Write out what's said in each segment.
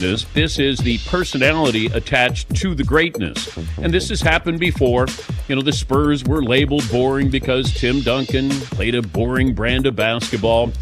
This is the personality attached to the greatness. And this has happened before. The Spurs were labeled boring because Tim Duncan played a boring brand of basketball.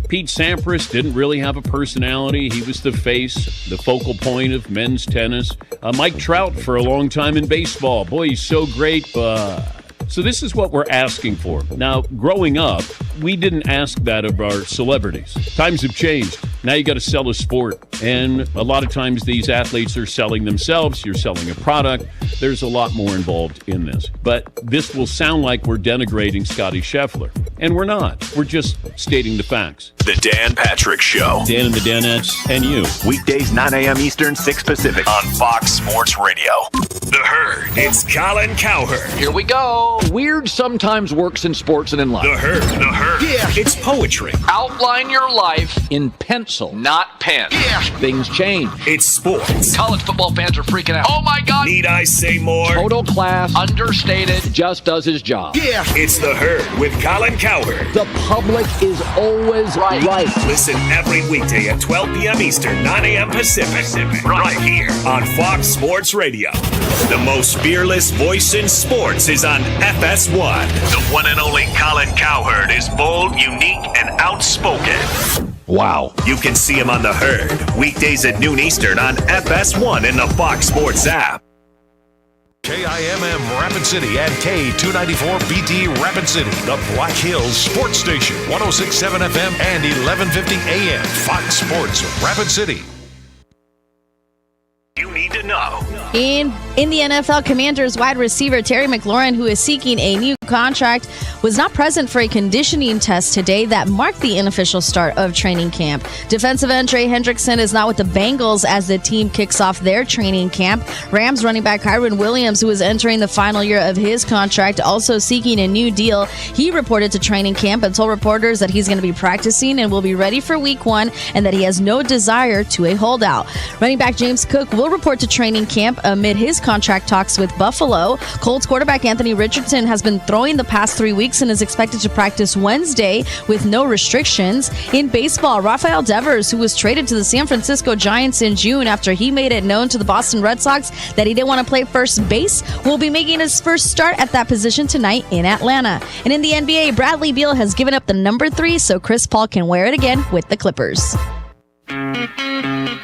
Pete Sampras didn't really have a personality. He was the face, the focal point of men's tennis. Mike Trout for a long time in baseball. Boy, he's so great, but... So this is what we're asking for. Now, growing up, we didn't ask that of our celebrities. Times have changed. Now you got to sell a sport. And a lot of times these athletes are selling themselves. You're selling a product. There's a lot more involved in this. But this will sound like we're denigrating Scotty Scheffler. And we're not. We're just stating the facts. The Dan Patrick Show. Dan and the Danettes and you. Weekdays 9 a.m. Eastern, 6 Pacific on Fox Sports Radio. The Herd. It's Colin Cowherd. Here we go. Weird sometimes works in sports and in life. The Herd. The Herd. Yeah. It's poetry. Outline your life in pencil, not pen. Yeah. Things change. It's sports. College football fans are freaking out. Oh my God. Need I say more? Total class, understated, just does his job. Yeah. It's The Herd with Colin Cowherd. The public is always right. Listen every weekday at 12 p.m. Eastern, 9 a.m. Pacific. Right here on Fox Sports Radio. The most fearless voice in sports is on FS1. The one and only Colin Cowherd is bold, unique, and outspoken. Wow. You can see him on The Herd, weekdays at noon Eastern on FS1 in the Fox Sports app. KIMM Rapid City and K294BT Rapid City, the Black Hills Sports Station, 106.7 FM and 1150 AM. Fox Sports Rapid City. You need to know. In the NFL, Commanders wide receiver Terry McLaurin, who is seeking a new contract, was not present for a conditioning test today that marked the unofficial start of training camp. Defensive end Trey Hendrickson is not with the Bengals as the team kicks off their training camp. Rams running back Kyren Williams, who is entering the final year of his contract, also seeking a new deal. He reported to training camp and told reporters that he's going to be practicing and will be ready for week 1 and that he has no desire to a holdout. Running back James Cook will report to training camp amid his contract talks with Buffalo. Colts quarterback Anthony Richardson has been throwing the past 3 weeks and is expected to practice Wednesday with no restrictions. In baseball, Rafael Devers, who was traded to the San Francisco Giants in June after he made it known to the Boston Red Sox that he didn't want to play first base, will be making his first start at that position tonight in Atlanta. And in the NBA, Bradley Beal has given up the number 3 so Chris Paul can wear it again with the Clippers.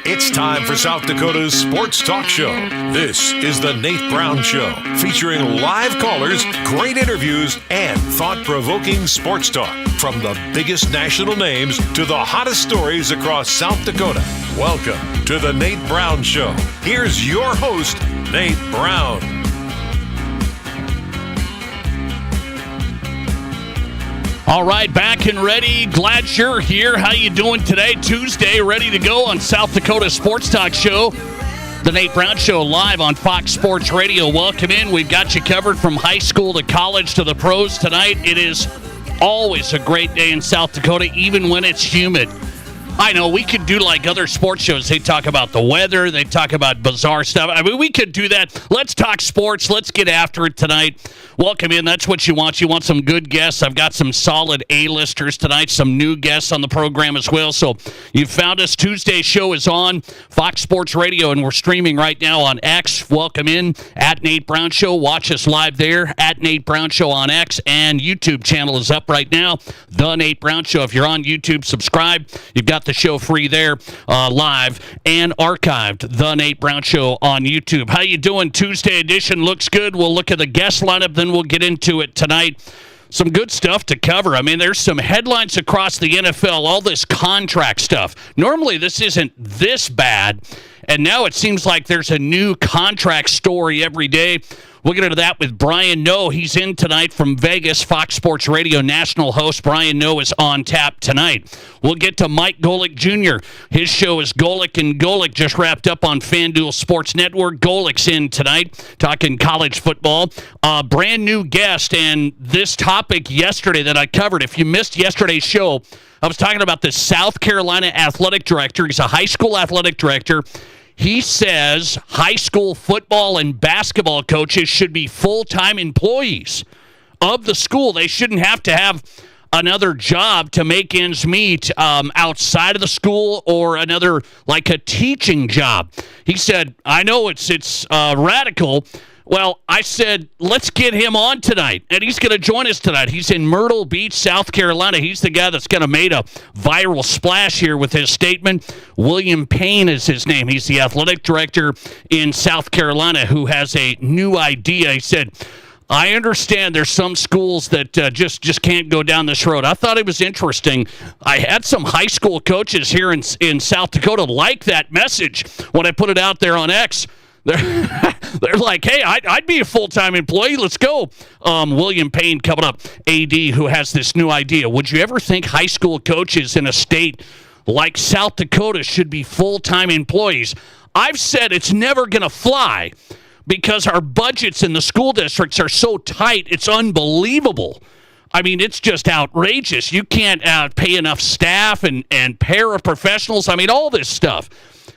It's time for South Dakota's Sports Talk Show. This is the Nate Brown Show, featuring live callers, great interviews, and thought-provoking sports talk. From the biggest national names to the hottest stories across South Dakota. Welcome to the Nate Brown Show. Here's your host, Nate Brown. All right, back and ready. Glad you're here. How you doing today? Tuesday, ready to go on South Dakota Sports Talk Show. The Nate Brown Show live on Fox Sports Radio. Welcome in. We've got you covered from high school to college to the pros tonight. It is always a great day in South Dakota, even when it's humid. I know, we could do like other sports shows. They talk about the weather. They talk about bizarre stuff. I mean, we could do that. Let's talk sports. Let's get after it tonight. Welcome in. That's what you want. You want some good guests. I've got some solid A-listers tonight, some new guests on the program as well. So you found us. Tuesday's show is on Fox Sports Radio, and we're streaming right now on X. Welcome in at Nate Brown Show. Watch us live there at Nate Brown Show on X, and YouTube channel is up right now, The Nate Brown Show. If you're on YouTube, subscribe. You've got the show free there, live and archived. The Nate Brown Show on YouTube. How you doing? Tuesday edition looks good. We'll look at the guest lineup, then we'll get into it tonight. Some good stuff to cover. I mean, there's some headlines across the NFL, all this contract stuff. Normally, this isn't this bad, and now it seems like there's a new contract story every day. We'll get into that with Brian Noe. He's in tonight from Vegas, Fox Sports Radio national host. Brian Noe is on tap tonight. We'll get to Mike Golic Jr. His show is Golic and Golic, just wrapped up on FanDuel Sports Network. Golic's in tonight, talking college football. Brand new guest, and this topic yesterday that I covered. If you missed yesterday's show, I was talking about the South Carolina athletic director. He's a high school athletic director. He says high school football and basketball coaches should be full-time employees of the school. They shouldn't have to have another job to make ends meet outside of the school or another, like a teaching job. He said, I know it's radical. Well, I said, let's get him on tonight, and he's going to join us tonight. He's in Myrtle Beach, South Carolina. He's the guy that's going to made a viral splash here with his statement. William Payne is his name. He's the athletic director in South Carolina who has a new idea. He said, I understand there's some schools that just can't go down this road. I thought it was interesting. I had some high school coaches here in South Dakota like that message when I put it out there on X. They're like, hey, I'd be a full-time employee. Let's go. William Payne coming up, AD, who has this new idea. Would you ever think high school coaches in a state like South Dakota should be full-time employees? I've said it's never going to fly because our budgets in the school districts are so tight. It's unbelievable. I mean, it's just outrageous. You can't pay enough staff and paraprofessionals. I mean, all this stuff.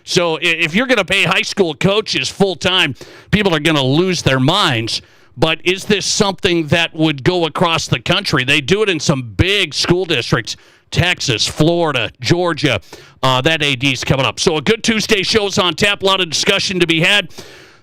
So if you're going to pay high school coaches full-time, people are going to lose their minds. But is this something that would go across the country? They do it in some big school districts, Texas, Florida, Georgia. That AD's coming up. So a good Tuesday show's on tap. A lot of discussion to be had.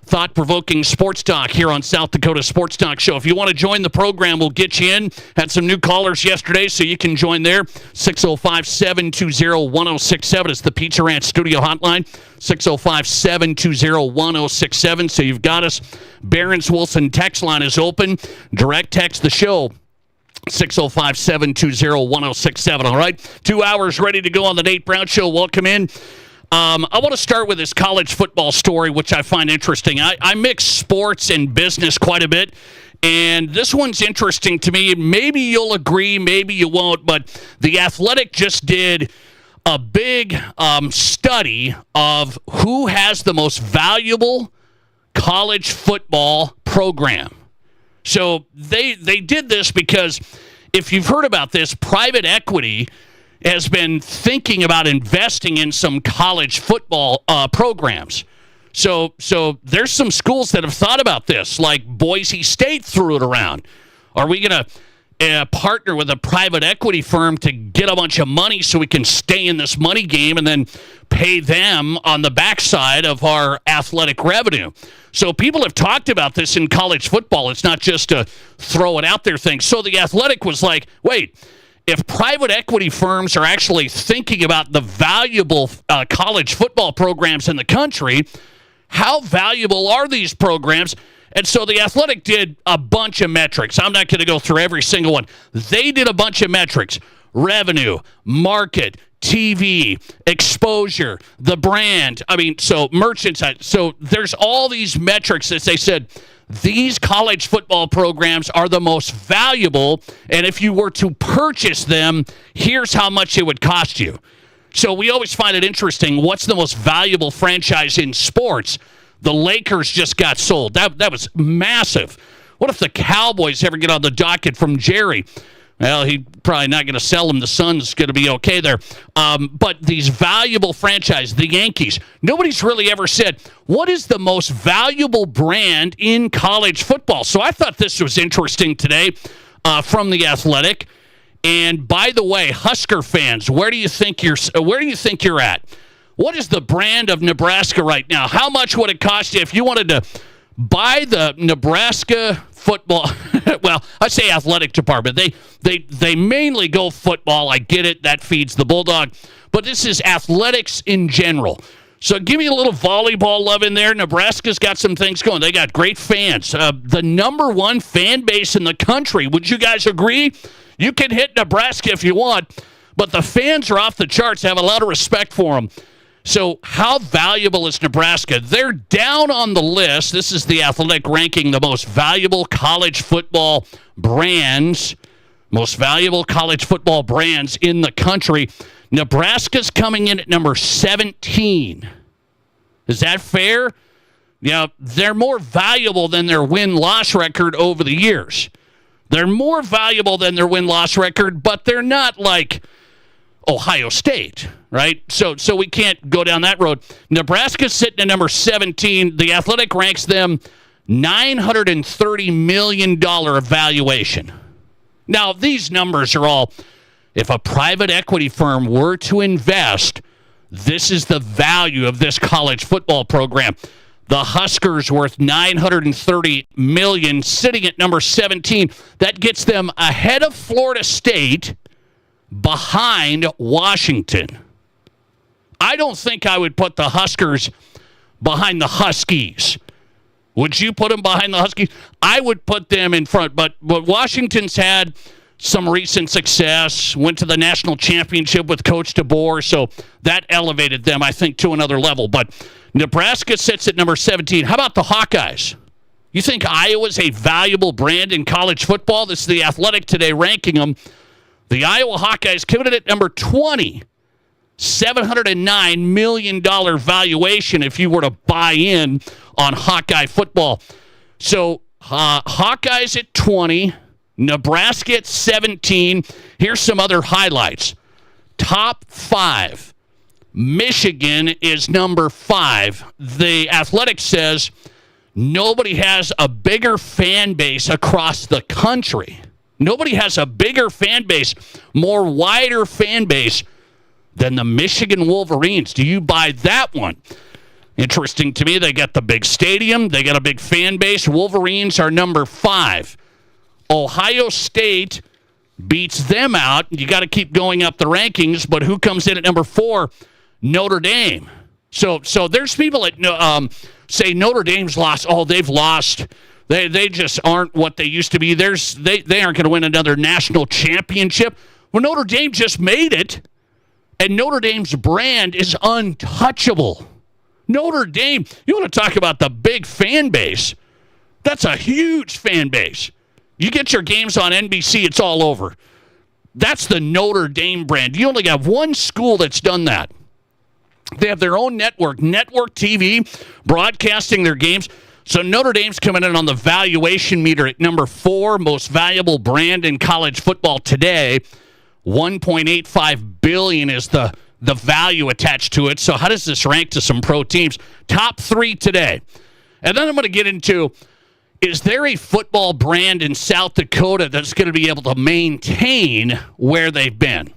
Thought-provoking sports talk here on South Dakota Sports Talk Show. If you want to join the program, we'll get you in. Had some new callers yesterday, so you can join there. 605-720-1067 is the Pizza Ranch studio hotline. 605-720-1067. So you've got us. Barron's Wilson text line is open. Direct text the show. 605-720-1067. All right? 2 hours ready to go on the Nate Brown Show. Welcome in. I want to start with this college football story, which I find interesting. I mix sports and business quite a bit, and this one's interesting to me. Maybe you'll agree, maybe you won't, but The Athletic just did a big study of who has the most valuable college football program. So they did this because if you've heard about this, private equity has been thinking about investing in some college football programs. So there's some schools that have thought about this, like Boise State threw it around. Are we going to partner with a private equity firm to get a bunch of money so we can stay in this money game and then pay them on the backside of our athletic revenue? So people have talked about this in college football. It's not just a throw it out there thing. So The Athletic was like, wait, if private equity firms are actually thinking about the valuable college football programs in the country, how valuable are these programs? And so The Athletic did a bunch of metrics. I'm not going to go through every single one. They did a bunch of metrics: revenue, market, TV, exposure, the brand. I mean, so merchandise. So there's all these metrics that they said, these college football programs are the most valuable, and if you were to purchase them, here's how much it would cost you. So we always find it interesting, what's the most valuable franchise in sports? The Lakers just got sold. That was massive. What if the Cowboys ever get on the docket from Jerry? Well, he's probably not going to sell them. The Suns going to be okay there. But these valuable franchises, the Yankees, nobody's really ever said, what is the most valuable brand in college football? So I thought this was interesting today from The Athletic. And by the way, Husker fans, where do you think you're at? What is the brand of Nebraska right now? How much would it cost you if you wanted to buy the Nebraska football? Well, I say athletic department. They mainly go football. I get it. That feeds the Bulldog. But this is athletics in general. So give me a little volleyball love in there. Nebraska's got some things going. They got great fans. The number one fan base in the country. Would you guys agree? You can hit Nebraska if you want, but the fans are off the charts. I have a lot of respect for them. So how valuable is Nebraska? They're down on the list. This is The Athletic ranking the most valuable college football brands, most valuable college football brands in the country. Nebraska's coming in at number 17. Is that fair? Yeah, they're more valuable than their win-loss record over the years. They're more valuable than their win-loss record, but they're not like Ohio State, right? So we can't go down that road. Nebraska's sitting at number 17. The Athletic ranks them $930 million valuation. Now, these numbers are all, if a private equity firm were to invest, this is the value of this college football program. The Huskers worth $930 million, sitting at number 17. That gets them ahead of Florida State, behind Washington. I don't think I would put the Huskers behind the Huskies. Would you put them behind the Huskies? I would put them in front, but Washington's had some recent success, went to the national championship with Coach DeBoer, so that elevated them, I think, to another level. But Nebraska sits at number 17. How about the Hawkeyes? You think Iowa's a valuable brand in college football? This is the Athletic today ranking them. The Iowa Hawkeyes coming in at number 20. $709 million valuation if you were to buy in on Hawkeye football. So Hawkeyes at 20, Nebraska at 17. Here's some other highlights. Top 5. Michigan is number 5. The Athletic says nobody has a bigger fan base across the country. Nobody has a bigger fan base, more wider fan base than the Michigan Wolverines. Do you buy that one? Interesting to me. They got the big stadium. They got a big fan base. Wolverines are number 5. Ohio State beats them out. You got to keep going up the rankings, but who comes in at number 4? Notre Dame. So there's people that say Notre Dame's lost. Oh, they've lost. They just aren't what they used to be. They aren't going to win another national championship. Well, Notre Dame just made it. And Notre Dame's brand is untouchable. Notre Dame, you want to talk about the big fan base. That's a huge fan base. You get your games on NBC, it's all over. That's the Notre Dame brand. You only have one school that's done that. They have their own network TV, broadcasting their games. So Notre Dame's coming in on the valuation meter at number 4, most valuable brand in college football today. $1.85 billion is the value attached to it. So how does this rank to some pro teams? Top 3 today. And then I'm going to get into, is there a football brand in South Dakota that's going to be able to maintain where they've been?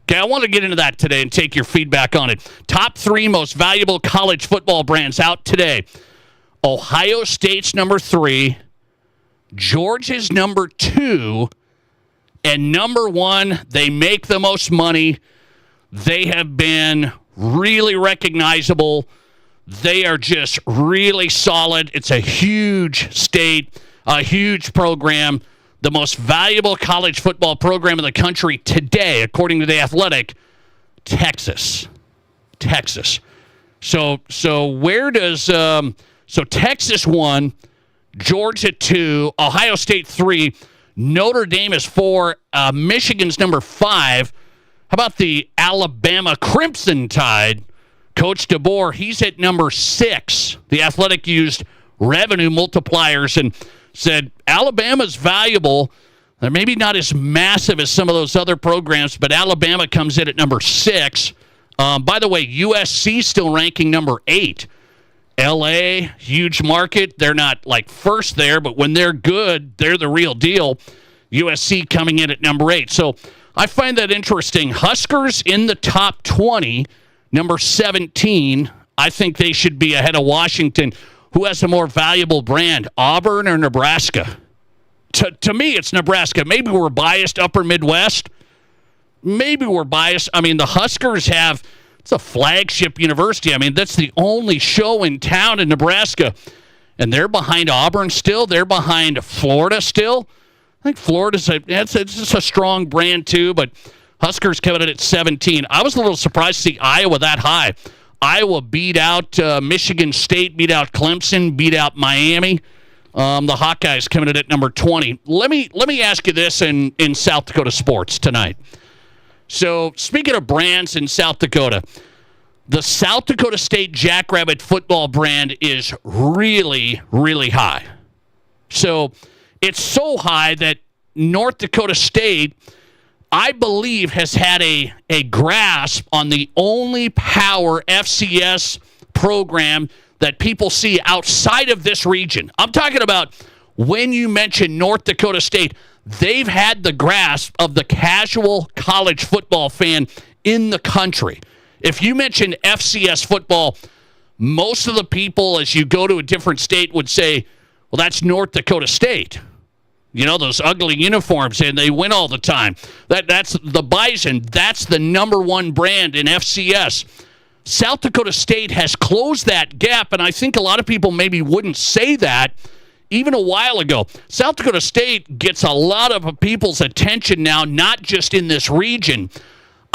Okay, I want to get into that today and take your feedback on it. Top 3 most valuable college football brands out today. Ohio State's number 3. Georgia's number 2. And number 1, they make the most money. They have been really recognizable. They are just really solid. It's a huge state, a huge program. The most valuable college football program in the country today, according to The Athletic, Texas. So where does so Texas 1, Georgia 2, Ohio State 3, Notre Dame is 4, Michigan's number 5. How about the Alabama Crimson Tide? Coach DeBoer, he's at number 6. The Athletic used revenue multipliers and said Alabama's valuable. They're maybe not as massive as some of those other programs, but Alabama comes in at number 6. By the way, USC still ranking number 8. L.A., huge market. They're not like first there, but when they're good, they're the real deal. USC coming in at number 8. So I find that interesting. Huskers in the top 20, number 17. I think they should be ahead of Washington. Who has a more valuable brand, Auburn or Nebraska? To me, it's Nebraska. Maybe we're biased, Upper Midwest. Maybe we're biased. I mean, the Huskers have... It's a flagship university. I mean, that's the only show in town in Nebraska. And they're behind Auburn still. They're behind Florida still. I think Florida's it's a strong brand too, but Huskers coming in at 17. I was a little surprised to see Iowa that high. Iowa beat out Michigan State, beat out Clemson, beat out Miami. The Hawkeyes coming in at number 20. Let me ask you this in South Dakota sports tonight. So, speaking of brands in South Dakota, the South Dakota State Jackrabbit football brand is really, really high. So, it's so high that North Dakota State, I believe, has had a grasp on the only power FCS program that people see outside of this region. I'm talking about when you mention North Dakota State, they've had the grasp of the casual college football fan in the country. If you mention FCS football, most of the people, as you go to a different state, would say, well, that's North Dakota State. You know, those ugly uniforms, and they win all the time. That's the Bison. That's the number one brand in FCS. South Dakota State has closed that gap, and I think a lot of people maybe wouldn't say that even a while ago. South Dakota State gets a lot of people's attention now, not just in this region.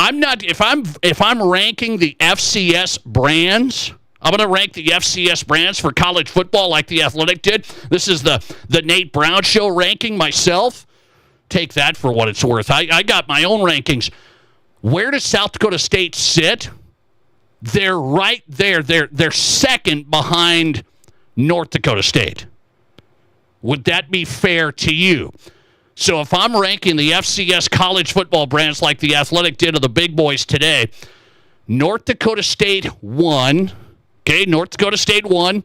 If I'm ranking the FCS brands, I'm going to rank the FCS brands for college football like the Athletic did. This is the Nate Brown Show ranking myself. Take that for what it's worth. I got my own rankings. Where does South Dakota State sit? They're right there. They're second behind North Dakota State. Would that be fair to you? So if I'm ranking the FCS college football brands like the Athletic did of the big boys today, North Dakota State won. Okay, North Dakota State won.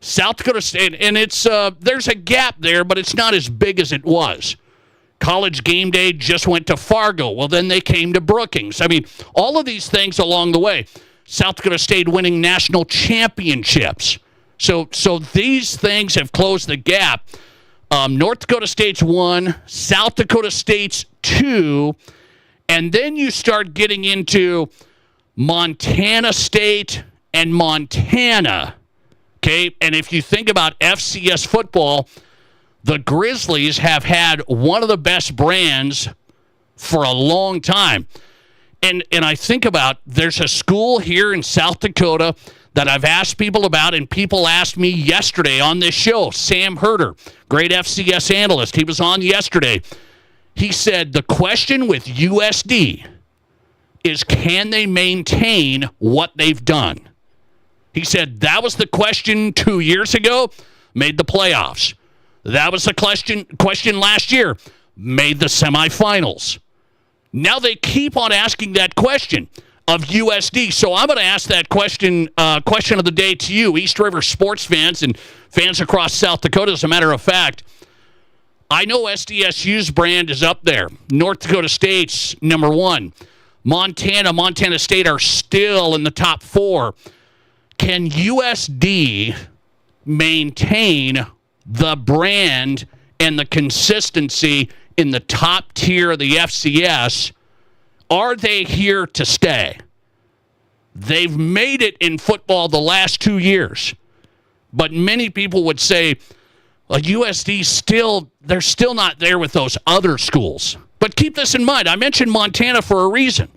South Dakota State, and it's there's a gap there, but it's not as big as it was. College Game Day just went to Fargo. Well, then they came to Brookings. I mean, all of these things along the way. South Dakota State winning national championships. So these things have closed the gap. North Dakota State's 1, South Dakota State's 2, and then you start getting into Montana State and Montana. Okay, and if you think about FCS football, the Grizzlies have had one of the best brands for a long time. And I think about, there's a school here in South Dakota that I've asked people about, and people asked me yesterday on this show. Sam Herder, great FCS analyst, he was on yesterday. He said the question with USD is, can they maintain what they've done? He said that was the question 2 years ago, made the playoffs. That was the question last year, made the semifinals. Now they keep on asking that question of USD. So I'm going to ask that question of the day to you, East River sports fans and fans across South Dakota. As a matter of fact, I know SDSU's brand is up there. North Dakota State's number 1. Montana State are still in the top 4. Can USD maintain the brand and the consistency in the top tier of the FCS? Are they here to stay? They've made it in football the last 2 years, but many people would say, well, USD they're still not there with those other schools. But keep this in mind. I mentioned Montana for a reason.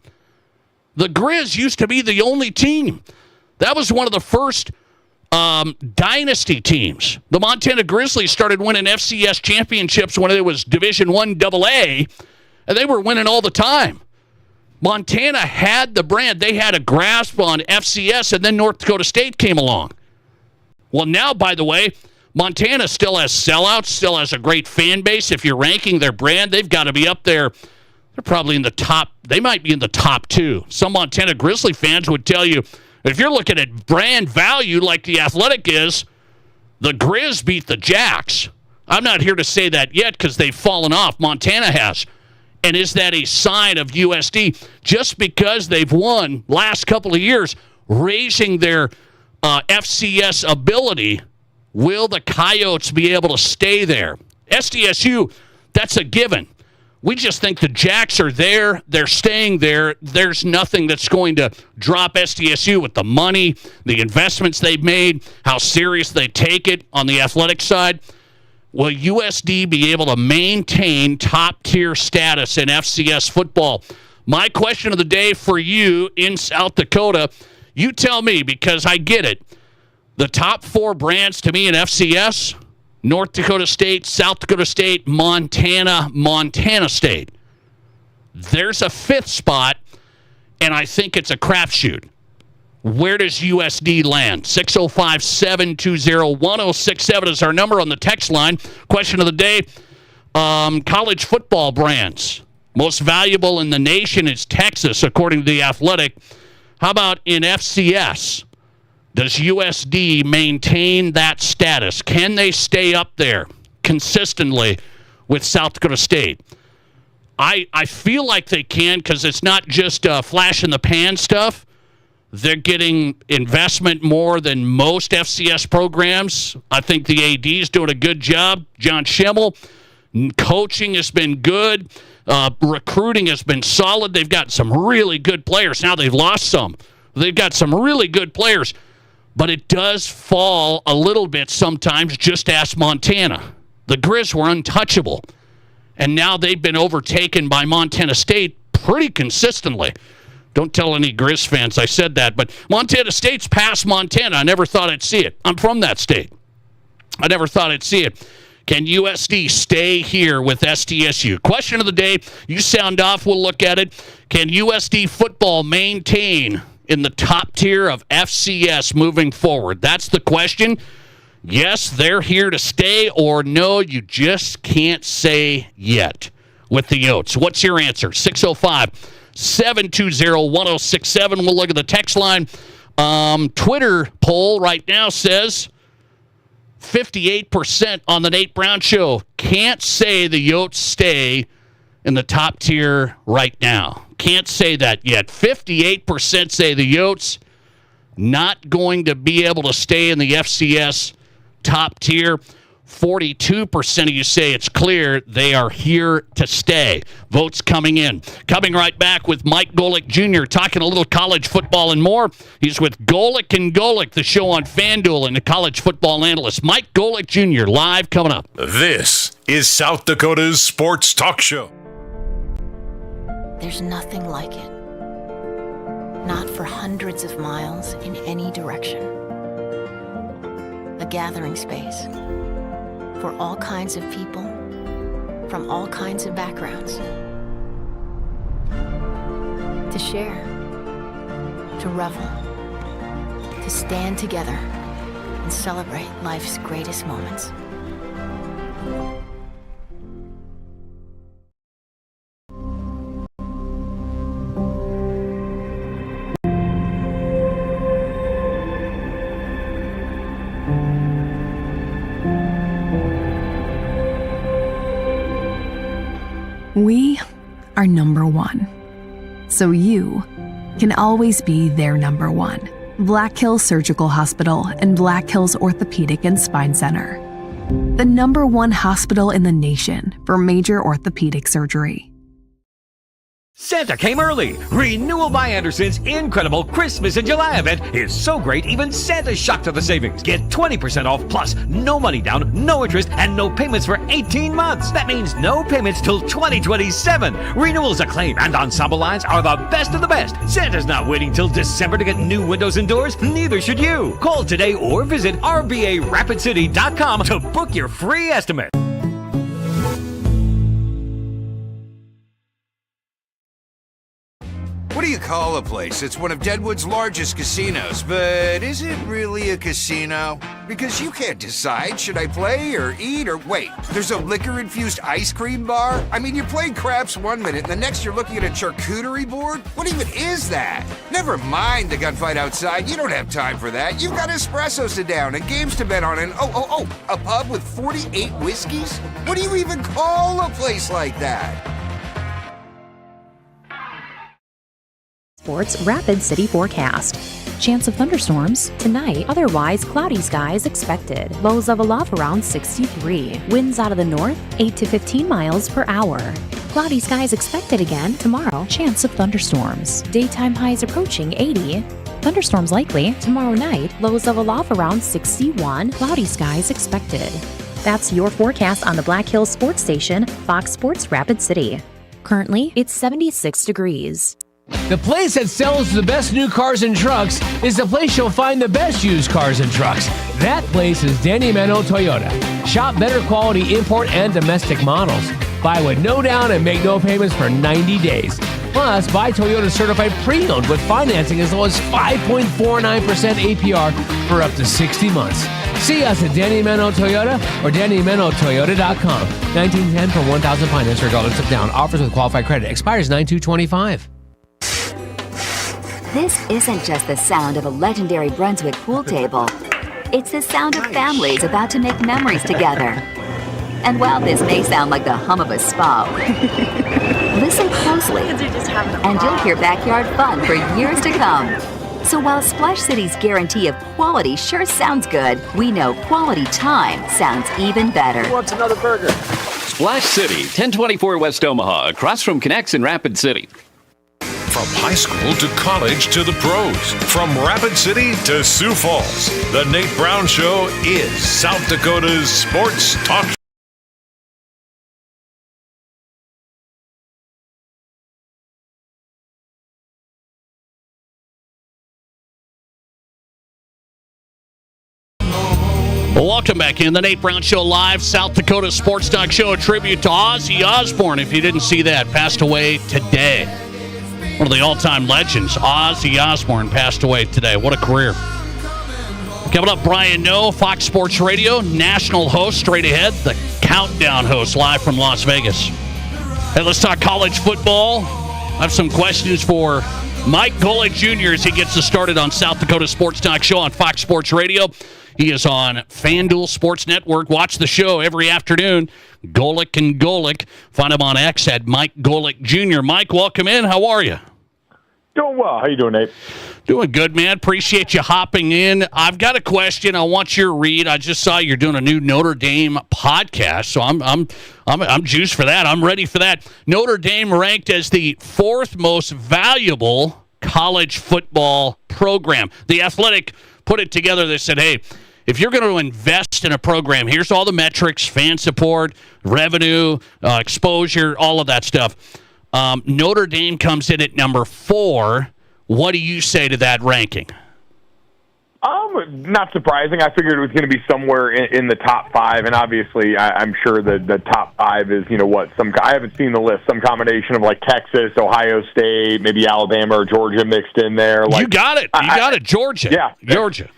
The Grizz used to be the only team. That was one of the first dynasty teams. The Montana Grizzlies started winning FCS championships when it was Division I AA, and they were winning all the time. Montana had the brand. They had a grasp on FCS, and then North Dakota State came along. Well, now, by the way, Montana still has sellouts, still has a great fan base. If you're ranking their brand, they've got to be up there. They're probably in the top. They might be in the top 2. Some Montana Grizzly fans would tell you, if you're looking at brand value like the Athletic is, the Grizz beat the Jacks. I'm not here to say that yet because they've fallen off. Montana has. And is that a sign of USD? Just because they've won last couple of years, raising their FCS ability, will the Coyotes be able to stay there? SDSU, that's a given. We just think the Jacks are there. They're staying there. There's nothing that's going to drop SDSU with the money, the investments they've made, how serious they take it on the athletic side. Will USD be able to maintain top-tier status in FCS football? My question of the day for you in South Dakota, you tell me, because I get it. The top 4 brands to me in FCS, North Dakota State, South Dakota State, Montana State. There's a 5th spot, and I think it's a crapshoot. Where does USD land? 605-720-1067 is our number on the text line. Question of the day, college football brands. Most valuable in the nation is Texas, according to The Athletic. How about in FCS? Does USD maintain that status? Can they stay up there consistently with South Dakota State. I feel like they can because it's not just flash-in-the-pan stuff. They're getting investment more than most FCS programs. I think the AD is doing a good job. John Schimmel, coaching has been good. Recruiting has been solid. They've got some really good players. Now they've lost some. They've got some really good players. But it does fall a little bit sometimes. Just ask Montana. The Grizz were untouchable. And now they've been overtaken by Montana State pretty consistently. Don't tell any Grizz fans I said that, but Montana State's past Montana. I never thought I'd see it. I'm from that state. I never thought I'd see it. Can USD stay here with SDSU? Question of the day. You sound off. We'll look at it. Can USD football maintain in the top tier of FCS moving forward? That's the question. Yes, they're here to stay, or no, you just can't say yet with the Yotes. What's your answer? 605-720-1067. We'll look at the text line. Twitter poll right now says 58% on the Nate Brown Show can't say the Yotes stay in the top tier right now. Can't say that yet. 58% say the Yotes not going to be able to stay in the FCS top tier. 42% of you say it's clear they are here to stay. Votes coming in. Coming right back with Mike Golic Jr. talking a little college football and more. He's with Golic and Golic, the show on FanDuel, and the college football analyst. Mike Golic Jr. live coming up. This is South Dakota's Sports Talk Show. There's nothing like it. Not for hundreds of miles in any direction. A gathering space for all kinds of people from all kinds of backgrounds. To share, to revel, to stand together and celebrate life's greatest moments. We are number one, so you can always be their number one. Black Hills Surgical Hospital and Black Hills Orthopedic and Spine Center. The number one hospital in the nation for major orthopedic surgery. Santa came early. Renewal by Anderson's incredible Christmas in July event is so great, even Santa's shocked to the savings. Get 20% off plus no money down, no interest, and no payments for 18 months. That means no payments till 2027. Renewals Acclaim and Ensemble lines are the best of the best. Santa's not waiting till December to get new windows and doors. Neither should you. Call today or visit RBARapidCity.com to book your free estimate. What do you call a place? It's one of Deadwood's largest casinos, but is it really a casino? Because you can't decide, should I play or eat or wait? There's a liquor-infused ice cream bar? I mean, you're playing craps one minute, and the next you're looking at a charcuterie board? What even is that? Never mind the gunfight outside. You don't have time for that. You've got espressos to down and games to bet on and a pub with 48 whiskeys? What do you even call a place like that? Sports Rapid City Forecast. Chance of thunderstorms tonight, otherwise cloudy skies expected. Lows of aloft around 63. Winds out of the north 8 to 15 miles per hour. Cloudy skies expected again tomorrow. Chance of thunderstorms. Daytime highs approaching 80. Thunderstorms likely tomorrow night. Lows of aloft around 61. Cloudy skies expected. That's your forecast on the Black Hills Sports Station, Fox Sports Rapid City. Currently, it's 76 degrees. The place that sells the best new cars and trucks is the place you'll find the best used cars and trucks. That place is Danny Meno Toyota. Shop better quality import and domestic models. Buy with no down and make no payments for 90 days. Plus, buy Toyota certified pre-owned with financing as low as 5.49% APR for up to 60 months. See us at Danny Meno Toyota or DannyMenoToyota.com. 1910 for 1,000 finance regardless of down. Offers with qualified credit. Expires 9/2/25. This isn't just the sound of a legendary Brunswick pool table. It's the sound of families about to make memories together. And while this may sound like the hum of a spa, listen closely, and you'll hear backyard fun for years to come. So while Splash City's guarantee of quality sure sounds good, we know quality time sounds even better. Who wants another burger? Splash City, 1024 West Omaha, across from Connects in Rapid City. From high school to college to the pros, from Rapid City to Sioux Falls, the Nate Brown Show is South Dakota's sports talk. Well, welcome back in the Nate Brown Show live, South Dakota Sports Talk Show, a tribute to Ozzy Osbourne. If you didn't see that, passed away today. One of the all-time legends, Ozzy Osbourne, passed away today. What a career. Coming up, Brian Noe, Fox Sports Radio, national host, straight ahead, the Countdown host, live from Las Vegas. Hey, let's talk college football. I have some questions for Mike Golic Jr. as he gets us started on South Dakota Sports Talk Show on Fox Sports Radio. He is on FanDuel Sports Network. Watch the show every afternoon. Golic and Golic. Find him on X at Mike Golic Jr. Mike, welcome in. How are you? Doing well. How you doing, Nate? Doing good, man. Appreciate you hopping in. I've got a question. I want your read. I just saw you're doing a new Notre Dame podcast, so I'm juiced for that. I'm ready for that. Notre Dame ranked as the 4th most valuable college football program. The Athletic put it together. They said, hey, if you're going to invest in a program, here's all the metrics, fan support, revenue, exposure, all of that stuff. Notre Dame comes in at number 4. What do you say to that ranking? Not surprising. I figured it was going to be somewhere in the top 5, and obviously I'm sure the top 5 is, I haven't seen the list, some combination of like Texas, Ohio State, maybe Alabama or Georgia mixed in there. You got it. You got it. Georgia. Yeah. Georgia.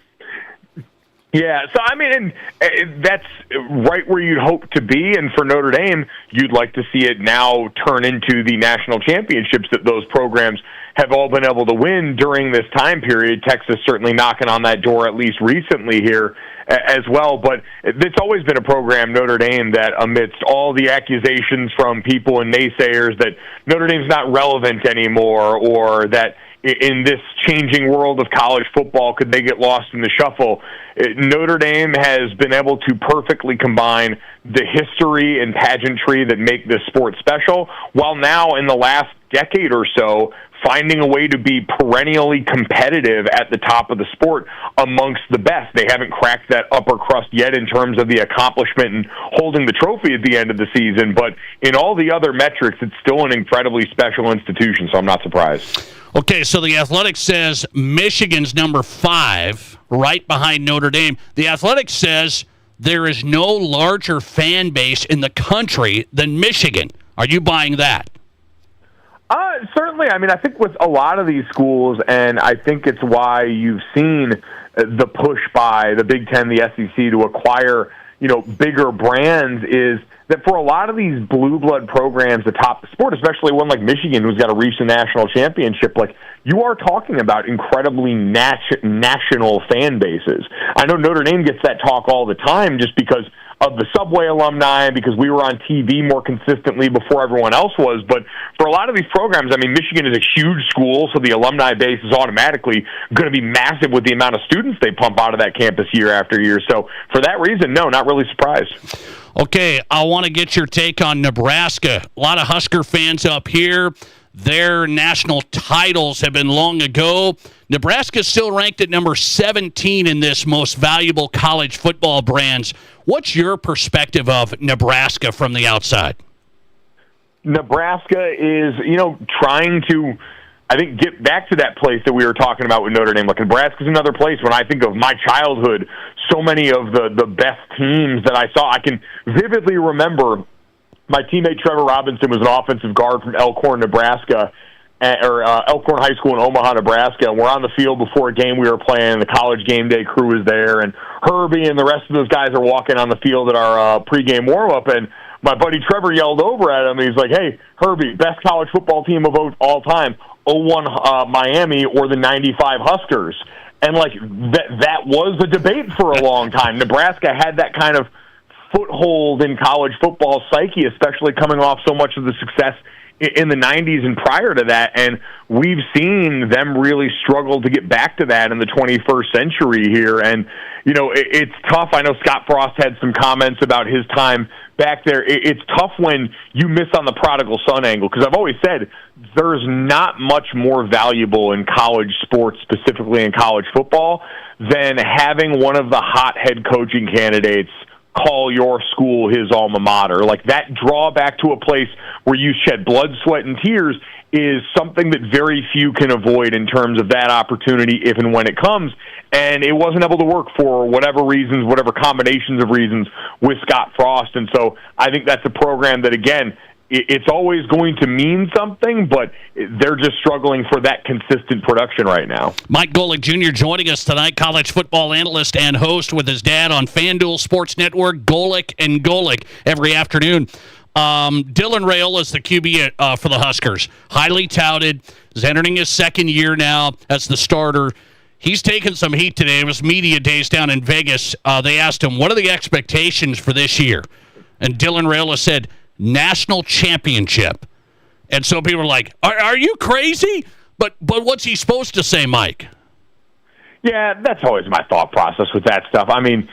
Yeah, so I mean, and that's right where you'd hope to be, and for Notre Dame, you'd like to see it now turn into the national championships that those programs have all been able to win during this time period. Texas certainly knocking on that door, at least recently here as well, but it's always been a program, Notre Dame, that amidst all the accusations from people and naysayers that Notre Dame's not relevant anymore, or that in this changing world of college football, could they get lost in the shuffle? Notre Dame has been able to perfectly combine the history and pageantry that make this sport special, while now in the last decade or so, finding a way to be perennially competitive at the top of the sport amongst the best. They haven't cracked that upper crust yet in terms of the accomplishment and holding the trophy at the end of the season, but in all the other metrics, it's still an incredibly special institution, so I'm not surprised. Okay, so the Athletic says Michigan's number 5, right behind Notre Dame. The Athletic says there is no larger fan base in the country than Michigan. Are you buying that? Certainly. I mean, I think with a lot of these schools, and I think it's why you've seen the push by the Big Ten, the SEC, to acquire, bigger brands, is that for a lot of these blue blood programs atop the sport, especially one like Michigan, who's got to reach the national championship, like, you are talking about incredibly national fan bases. I know Notre Dame gets that talk all the time just because of the Subway alumni, because we were on TV more consistently before everyone else was. But for a lot of these programs, I mean, Michigan is a huge school, so the alumni base is automatically going to be massive with the amount of students they pump out of that campus year after year. So for that reason, no, not really surprised. Okay, I want to get your take on Nebraska. A lot of Husker fans up here. Their national titles have been long ago. Nebraska's still ranked at number 17 in this most valuable college football brands. What's your perspective of Nebraska from the outside? Nebraska is, trying to, I think, get back to that place that we were talking about with Notre Dame. Like, Nebraska's another place when I think of my childhood, so many of the best teams that I saw. I can vividly remember my teammate Trevor Robinson was an offensive guard from Elkhorn, Nebraska, Elkhorn High School in Omaha, Nebraska. And we're on the field before a game we were playing. The college game day crew was there, and Herbie and the rest of those guys are walking on the field at our pregame warm-up, and my buddy Trevor yelled over at him, and he's like, "Hey, Herbie, best college football team of all time, 01 Miami or the 95 Huskers." And, like, that was the debate for a long time. Nebraska had that kind of foothold in college football psyche, especially coming off so much of the success in the 90s and prior to that, and we've seen them really struggle to get back to that in the 21st century here. And, it's tough. I know Scott Frost had some comments about his time back there. It's tough when you miss on the prodigal son angle, because I've always said there's not much more valuable in college sports, specifically in college football, than having one of the hot head coaching candidates call your school his alma mater. Like, that drawback to a place where you shed blood, sweat, and tears is something that very few can avoid in terms of that opportunity if and when it comes. And it wasn't able to work for whatever reasons, whatever combinations of reasons with Scott Frost. And so I think that's a program that, again, it's always going to mean something, but they're just struggling for that consistent production right now. Mike Golic Jr. joining us tonight, college football analyst and host with his dad on FanDuel Sports Network, Golic and Golic, every afternoon. Dylan Raiola is the QB for the Huskers. Highly touted. Is entering his second year now as the starter. He's taken some heat today. It was media days down in Vegas. They asked him, what are the expectations for this year? And Dylan Raiola said, national championship. And so people are like, are you crazy? But what's he supposed to say, Mike? Yeah, that's always my thought process with that stuff. I mean,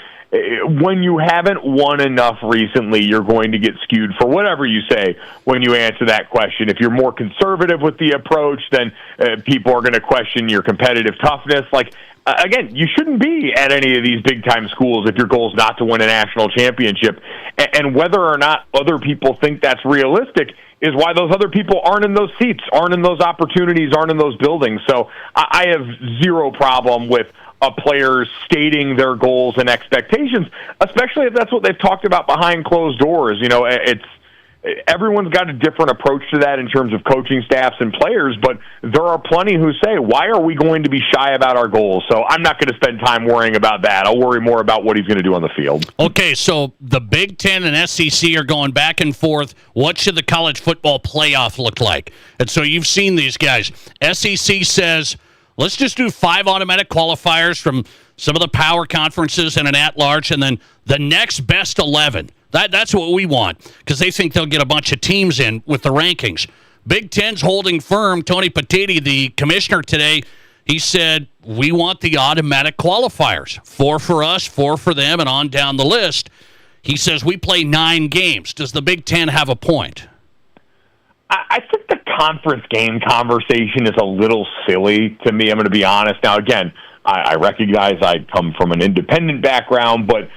when you haven't won enough recently, you're going to get skewed for whatever you say when you answer that question. If you're more conservative with the approach, then people are going to question your competitive toughness. Again, you shouldn't be at any of these big-time schools if your goal is not to win a national championship. And whether or not other people think that's realistic is why those other people aren't in those seats, aren't in those opportunities, aren't in those buildings. So I have zero problem with players stating their goals and expectations, especially if that's what they've talked about behind closed doors. Everyone's got a different approach to that in terms of coaching staffs and players, but there are plenty who say, why are we going to be shy about our goals? So I'm not going to spend time worrying about that. I'll worry more about what he's going to do on the field. Okay, so the Big Ten and SEC are going back and forth. What should the college football playoff look like? And so you've seen these guys. SEC says, let's just do 5 automatic qualifiers from some of the power conferences and an at-large, and then the next best 11. That's what we want, because they think they'll get a bunch of teams in with the rankings. Big Ten's holding firm. Tony Petitti, the commissioner today, he said, we want the automatic qualifiers. 4 for us, 4 for them, and on down the list. He says we play 9 games. Does the Big Ten have a point? I think the conference game conversation is a little silly to me. I'm going to be honest. Now, again, I recognize I come from an independent background, but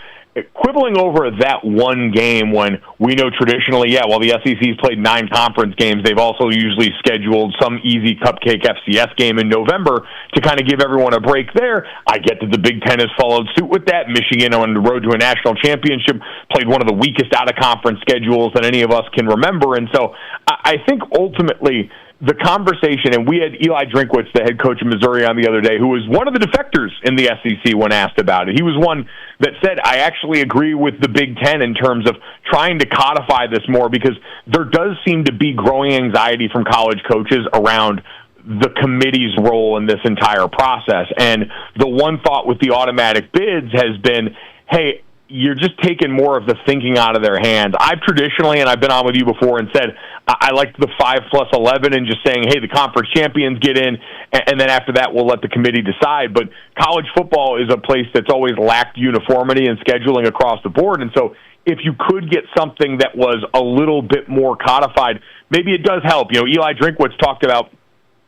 quibbling over that one game when we know traditionally, the SEC's played 9 conference games, they've also usually scheduled some easy cupcake FCS game in November to kind of give everyone a break there. I get that the Big Ten has followed suit with that. Michigan, on the road to a national championship, played one of the weakest out-of-conference schedules that any of us can remember. And so I think ultimately the conversation, and we had Eli Drinkwitz, the head coach of Missouri, on the other day, who was one of the defectors in the SEC when asked about it. He was one that said, I actually agree with the Big Ten in terms of trying to codify this more, because there does seem to be growing anxiety from college coaches around the committee's role in this entire process. And the one thought with the automatic bids has been, hey, you're just taking more of the thinking out of their hands. I've traditionally, and I've been on with you before and said, I like the 5+11 and just saying, hey, the conference champions get in, and then after that, we'll let the committee decide. But college football is a place that's always lacked uniformity and scheduling across the board. And so if you could get something that was a little bit more codified, maybe it does help. Eli Drinkwitz talked about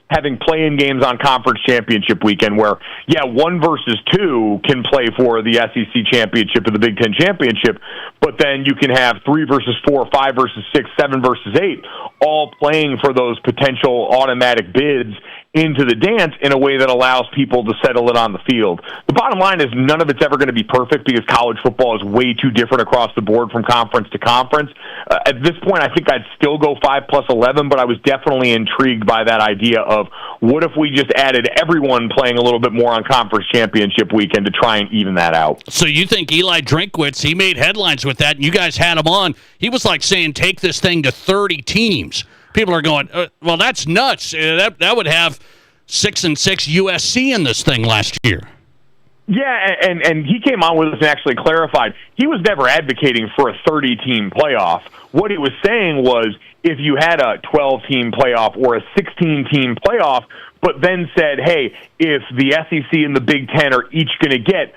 having play-in games on conference championship weekend where, 1 versus 2 can play for the SEC championship or the Big Ten championship, but then you can have 3 versus 4, 5 versus 6, 7 versus 8, all playing for those potential automatic bids into the dance in a way that allows people to settle it on the field. The bottom line is none of it's ever going to be perfect because college football is way too different across the board from conference to conference. At this point, I think I'd still go 5+11, but I was definitely intrigued by that idea of what if we just added everyone playing a little bit more on conference championship weekend to try and even that out. So you think Eli Drinkwitz, he made headlines with that, and you guys had him on. He was like saying, take this thing to 30 teams. People are going, well, that's nuts. That would have 6-6 USC in this thing last year. Yeah, and he came on with us and actually clarified he was never advocating for a 30-team playoff. What he was saying was if you had a 12-team playoff or a 16-team playoff, but then said, hey, if the SEC and the Big Ten are each going to get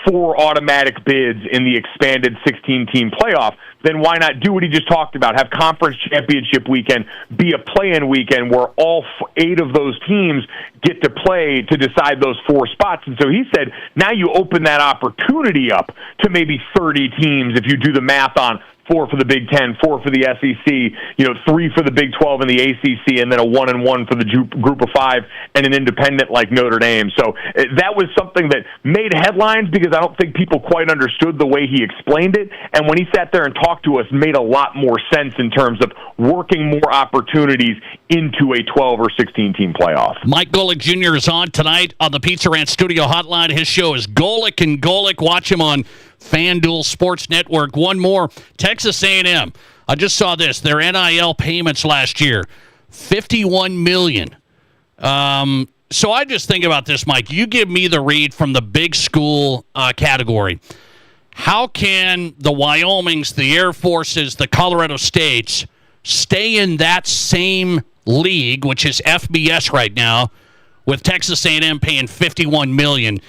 4 automatic bids in the expanded 16-team playoff, then why not do what he just talked about, have conference championship weekend, be a play-in weekend where all 8 of those teams get to play to decide those 4 spots. And so he said, now you open that opportunity up to maybe 30 teams if you do the math on 4 for the Big Ten, 4 for the SEC, 3 for the Big 12 and the ACC, and then a 1-1 for the Group of 5 and an independent like Notre Dame. So that was something that made headlines because I don't think people quite understood the way he explained it. And when he sat there and talked to us, made a lot more sense in terms of working more opportunities into a 12 or 16-team playoff. Mike Golic Jr. is on tonight on the Pizza Ranch Studio Hotline. His show is Golic and Golic. Watch him on FanDuel Sports Network. One more, Texas A&M. I just saw this. Their NIL payments last year, $51 million. So I just think about this, Mike. You give me the read from the big school category. How can the Wyomings, the Air Forces, the Colorado States stay in that same league, which is FBS right now, with Texas A&M paying $51 million?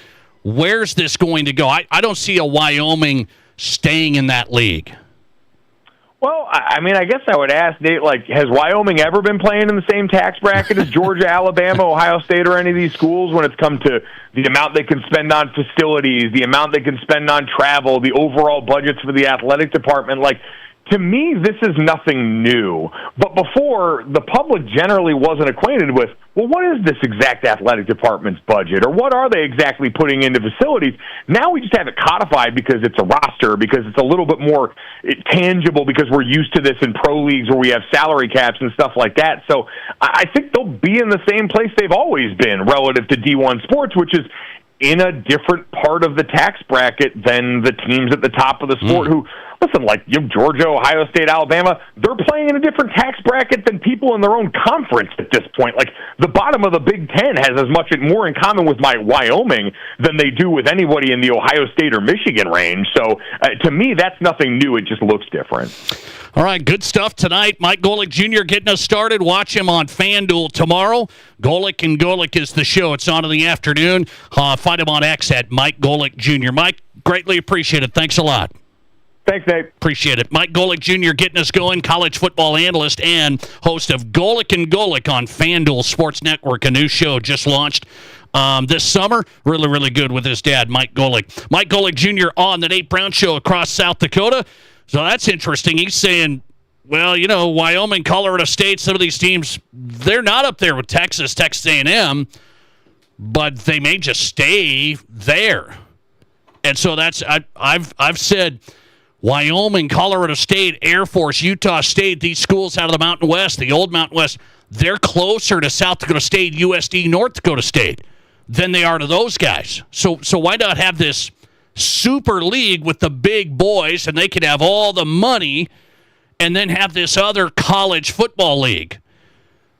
Where's this going to go? I don't see a Wyoming staying in that league. Well, I mean, I guess I would ask Nate, has Wyoming ever been playing in the same tax bracket as Georgia, Alabama, Ohio State, or any of these schools when it's come to the amount they can spend on facilities, the amount they can spend on travel, the overall budgets for the athletic department? To me, this is nothing new. But before, the public generally wasn't acquainted with, well, what is this exact athletic department's budget? Or what are they exactly putting into facilities? Now we just have it codified because it's a roster, because it's a little bit more tangible, because we're used to this in pro leagues where we have salary caps and stuff like that. So I think they'll be in the same place they've always been relative to D1 sports, which is in a different part of the tax bracket than the teams at the top of the sport who, listen, Georgia, Ohio State, Alabama, they're playing in a different tax bracket than people in their own conference at this point. The bottom of the Big Ten has as much more in common with my Wyoming than they do with anybody in the Ohio State or Michigan range. So to me, that's nothing new. It just looks different. All right, good stuff tonight. Mike Golic Jr. getting us started. Watch him on FanDuel tomorrow. Golic and Golic is the show. It's on in the afternoon. Find him on X at Mike Golic Jr. Mike, greatly appreciate it. Thanks a lot. Thanks, Nate. Appreciate it. Mike Golic Jr. getting us going, college football analyst and host of Golic and Golic on FanDuel Sports Network, a new show just launched this summer. Really, really good with his dad, Mike Golic. Mike Golic Jr. on the Nate Brown Show across South Dakota. So that's interesting. He's saying, well, Wyoming, Colorado State, some of these teams, they're not up there with Texas A&M, but they may just stay there. And so that's I've said Wyoming, Colorado State, Air Force, Utah State, these schools out of the Mountain West, the old Mountain West, they're closer to South Dakota State, USD, North Dakota State than they are to those guys. So why not have this super league with the big boys, and they can have all the money, and then have this other college football league?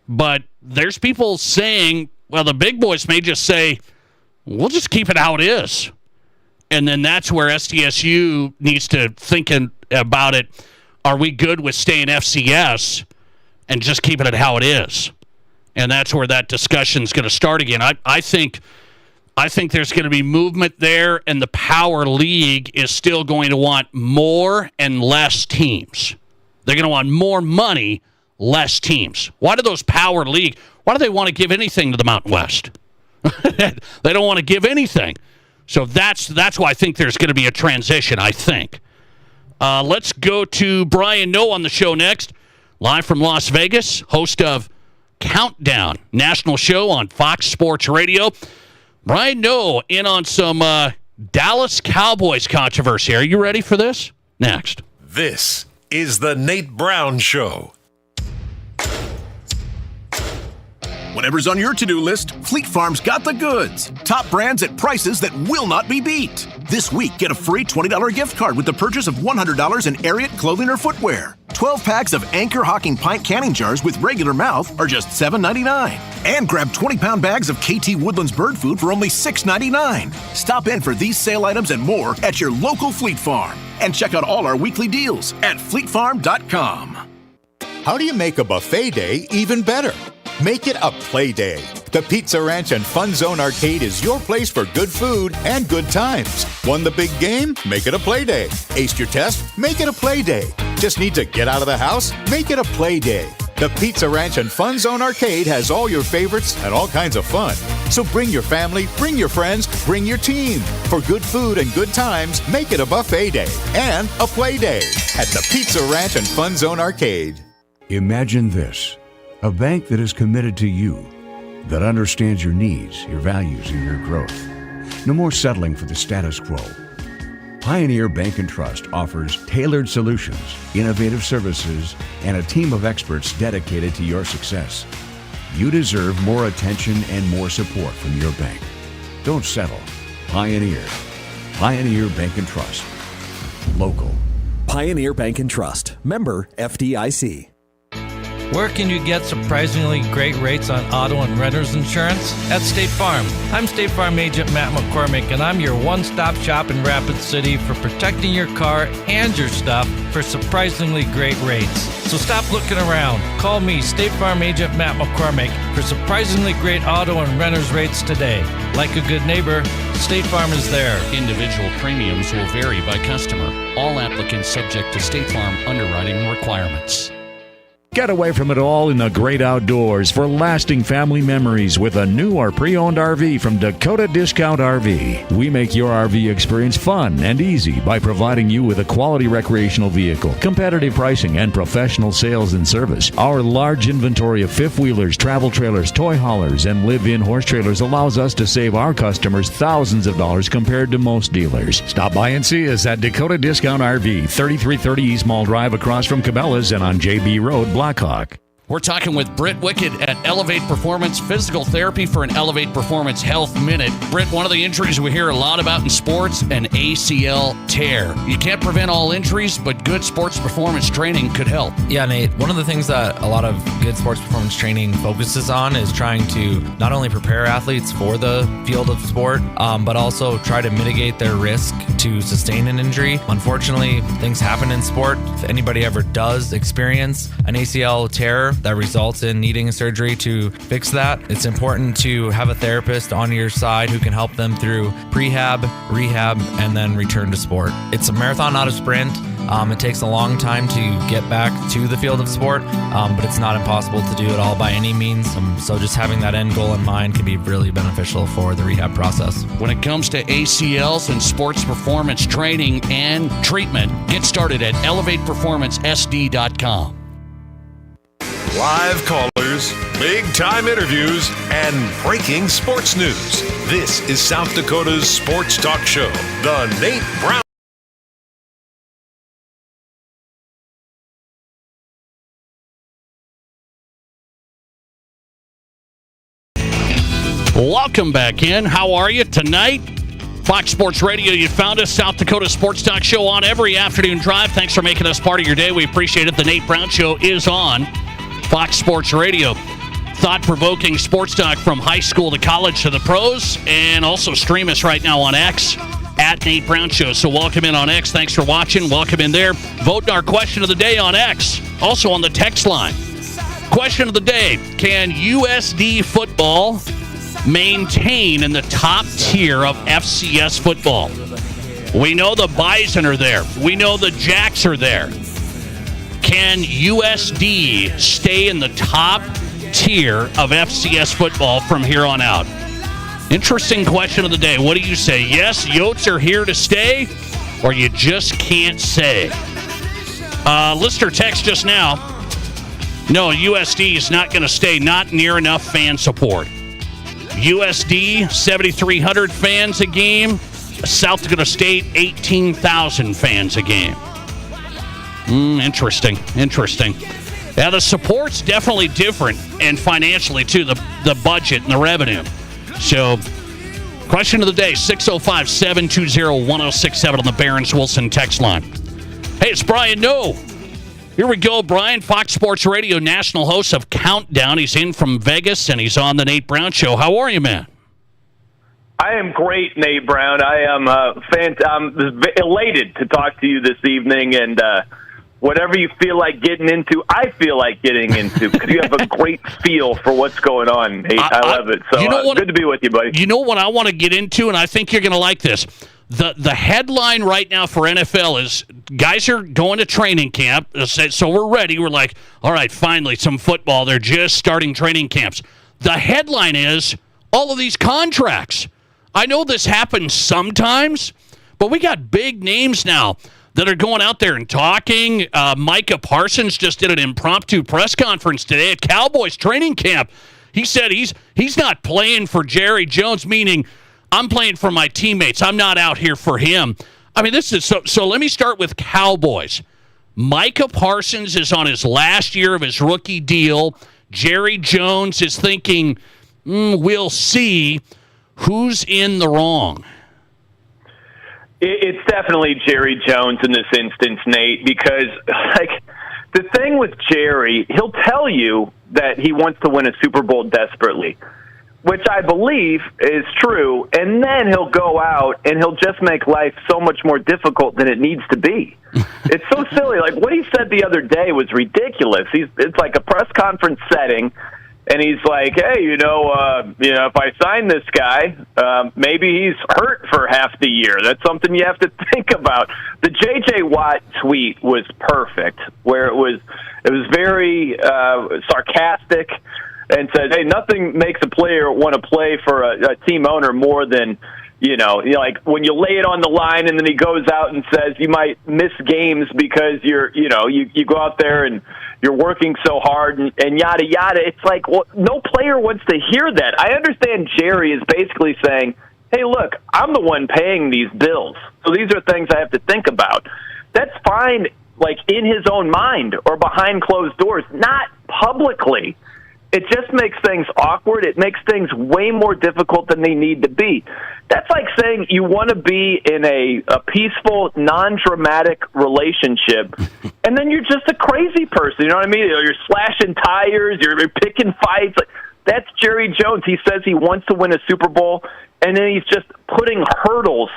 But there's people saying, well, the big boys may just say, we'll just keep it how it is. And then that's where SDSU needs to think about it. Are we good with staying FCS and just keeping it how it is? And that's where that discussion's going to start again. I think there's going to be movement there, and the Power League is still going to want more and less teams. They're going to want more money, less teams. Why do those Power League, why do they want to give anything to the Mountain West? They don't want to give anything. So that's why I think there's going to be a transition, I think. Let's go to Brian Noe on the show next. Live from Las Vegas, host of Countdown, national show on Fox Sports Radio. Brian Noe in on some Dallas Cowboys controversy. Are you ready for this? Next. This is the Nate Brown Show. Whatever's on your to-do list, Fleet Farm's got the goods. Top brands at prices that will not be beat. This week, get a free $20 gift card with the purchase of $100 in Ariat clothing or footwear. 12 packs of Anchor Hawking pint canning jars with regular mouth are just $7.99. And grab 20-pound bags of KT Woodlands bird food for only $6.99. Stop in for these sale items and more at your local Fleet Farm. And check out all our weekly deals at fleetfarm.com. How do you make a buffet day even better? Make it a play day. The Pizza Ranch and Fun Zone Arcade is your place for good food and good times. Won the big game? Make it a play day. Aced your test? Make it a play day. Just need to get out of the house? Make it a play day. The Pizza Ranch and Fun Zone Arcade has all your favorites and all kinds of fun. So bring your family, bring your friends, bring your team. For good food and good times, make it a buffet day and a play day at the Pizza Ranch and Fun Zone Arcade. Imagine this. A bank that is committed to you, that understands your needs, your values, and your growth. No more settling for the status quo. Pioneer Bank and Trust offers tailored solutions, innovative services, and a team of experts dedicated to your success. You deserve more attention and more support from your bank. Don't settle. Pioneer. Pioneer Bank and Trust. Local. Pioneer Bank and Trust. Member FDIC. Where can you get surprisingly great rates on auto and renter's insurance? At State Farm. I'm State Farm Agent Matt McCormick, and I'm your one-stop shop in Rapid City for protecting your car and your stuff for surprisingly great rates. So stop looking around. Call me, State Farm Agent Matt McCormick, for surprisingly great auto and renter's rates today. Like a good neighbor, State Farm is there. Individual premiums will vary by customer. All applicants subject to State Farm underwriting requirements. Get away from it all in the great outdoors for lasting family memories with a new or pre-owned RV from Dakota Discount RV. We make your RV experience fun and easy by providing you with a quality recreational vehicle, competitive pricing, and professional sales and service. Our large inventory of fifth-wheelers, travel trailers, toy haulers, and live-in horse trailers allows us to save our customers thousands of dollars compared to most dealers. Stop by and see us at Dakota Discount RV, 3330 East Mall Drive across from Cabela's and on JB Road, Blackhawk. We're talking with Britt Wickett at Elevate Performance Physical Therapy for an Elevate Performance Health Minute. Britt, one of the injuries we hear a lot about in sports, an ACL tear. You can't prevent all injuries, but good sports performance training could help. Yeah, Nate, one of the things that a lot of good sports performance training focuses on is trying to not only prepare athletes for the field of sport, but also try to mitigate their risk to sustain an injury. Unfortunately, things happen in sport. If anybody ever does experience an ACL tear, that results in needing a surgery to fix that, it's important to have a therapist on your side who can help them through prehab, rehab, and then return to sport. It's a marathon, not a sprint. It takes a long time to get back to the field of sport, but it's not impossible to do it all by any means. So just having that end goal in mind can be really beneficial for the rehab process. When it comes to ACLs and sports performance training and treatment, get started at elevateperformancesd.com. Live callers, big-time interviews, and breaking sports news. This is South Dakota's sports talk show, The Nate Brown. Welcome back in. How are you tonight? Fox Sports Radio, you found us, South Dakota Sports Talk Show on every afternoon drive. Thanks for making us part of your day. We appreciate it. The Nate Brown Show is on Fox Sports Radio. Thought-provoking sports talk from high school to college to the pros, and also stream us right now on X at Nate Brown Show. So welcome in on X. Thanks for watching. Welcome in there. Vote in our question of the day on X. Also on the text line. Question of the day: can USD football maintain in the top tier of FCS football? We know the Bison are there. We know the Jacks are there. Can USD stay in the top tier of FCS football from here on out? Interesting question of the day. What do you say? Yes, Yotes are here to stay, or you just can't say? Listener text just now. No, USD is not going to stay. Not near enough fan support. USD, 7,300 fans a game. South Dakota State, 18,000 fans a game. Interesting. Yeah, the support's definitely different, and financially, too, the budget and the revenue. So, question of the day, 605-720-1067 on the Barron's-Wilson text line. Hey, it's Brian Noe. Here we go, Brian, Fox Sports Radio national host of Countdown. He's in from Vegas, and he's on the Nate Brown Show. How are you, man? I am great, Nate Brown. I am I'm elated to talk to you this evening, and whatever you feel like getting into, I feel like getting into, because you have a great feel for what's going on, Nate. I love it. So good to be with you, buddy. You know what I want to get into, and I think you're going to like this. The headline right now for NFL is guys are going to training camp, so we're ready. We're like, all right, finally, some football. They're just starting training camps. The headline is all of these contracts. I know this happens sometimes, but we got big names now that are going out there and talking. Micah Parsons just did an impromptu press conference today at Cowboys training camp. He said he's not playing for Jerry Jones, meaning I'm playing for my teammates. I'm not out here for him. I mean, this is so let me start with Cowboys. Micah Parsons is on his last year of his rookie deal. Jerry Jones is thinking, we'll see. Who's in the wrong? It's definitely Jerry Jones in this instance, Nate, because the thing with Jerry, he'll tell you that he wants to win a Super Bowl desperately, which I believe is true, and then he'll go out and he'll just make life so much more difficult than it needs to be. It's so silly. Like, what he said the other day was ridiculous. It's like a press conference setting, and he's like, hey, if I sign this guy, maybe he's hurt for half the year. That's something you have to think about. The J.J. Watt tweet was perfect, where it was very sarcastic and said, hey, nothing makes a player want to play for a team owner more than, like when you lay it on the line and then he goes out and says you might miss games because you go out there and you're working so hard and yada, yada. It's like, well, no player wants to hear that. I understand Jerry is basically saying, hey, look, I'm the one paying these bills. So these are things I have to think about. That's fine, like in his own mind or behind closed doors, not publicly. It just makes things awkward. It makes things way more difficult than they need to be. That's like saying you want to be in a peaceful, non-dramatic relationship, and then you're just a crazy person. You know what I mean? You're slashing tires. You're picking fights. That's Jerry Jones. He says he wants to win a Super Bowl, and then he's just putting hurdles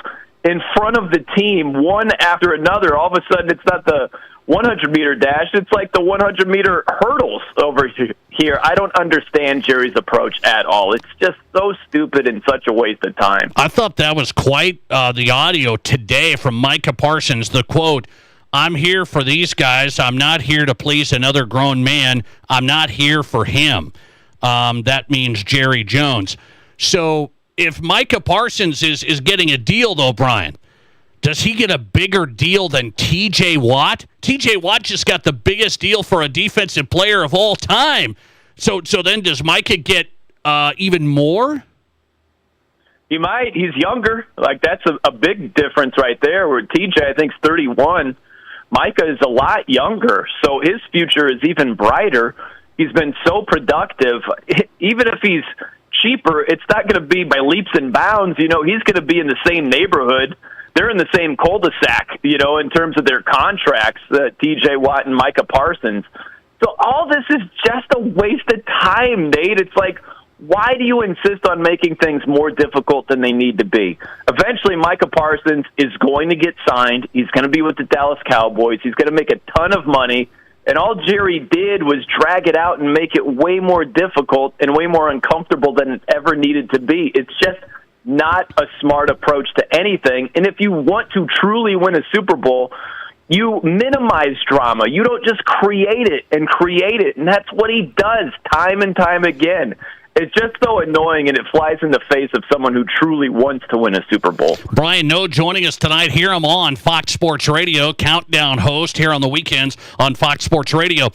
in front of the team, one after another. All of a sudden, it's not the 100-meter dash. It's like the 100-meter hurdles over here. I don't understand Jerry's approach at all. It's just so stupid and such a waste of time. I thought that was quite the audio today from Micah Parsons. The quote, I'm here for these guys. I'm not here to please another grown man. I'm not here for him. That means Jerry Jones. So if Micah Parsons is getting a deal, though, Brian, does he get a bigger deal than T.J. Watt? T.J. Watt just got the biggest deal for a defensive player of all time. So then does Micah get even more? He might. He's younger. Like, that's a big difference right there, where T.J., I think, is 31. Micah is a lot younger, so his future is even brighter. He's been so productive. Even if he's cheaper, it's not going to be by leaps and bounds. He's going to be in the same neighborhood. They're in the same cul-de-sac, in terms of their contracts, T.J. Watt and Micah Parsons. So all this is just a waste of time, Nate. It's like, why do you insist on making things more difficult than they need to be? Eventually, Micah Parsons is going to get signed. He's going to be with the Dallas Cowboys. He's going to make a ton of money. And all Jerry did was drag it out and make it way more difficult and way more uncomfortable than it ever needed to be. It's just not a smart approach to anything. And if you want to truly win a Super Bowl, you minimize drama. You don't just create it. And that's what he does time and time again. It's just so annoying, and it flies in the face of someone who truly wants to win a Super Bowl. Brian Noe joining us tonight. Hear him on Fox Sports Radio, Countdown host here on the weekends on Fox Sports Radio.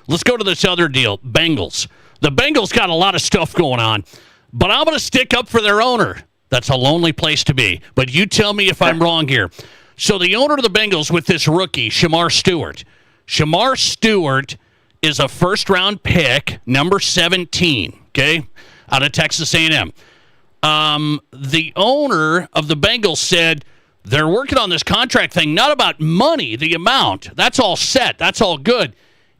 Let's go to this other deal, Bengals. The Bengals got a lot of stuff going on, but I'm going to stick up for their owner. That's a lonely place to be. But you tell me if I'm wrong here. So the owner of the Bengals with this rookie, Shamar Stewart is a first-round pick, number 17, okay, out of Texas A&M. The owner of the Bengals said they're working on this contract thing, not about money, the amount. That's all set. That's all good.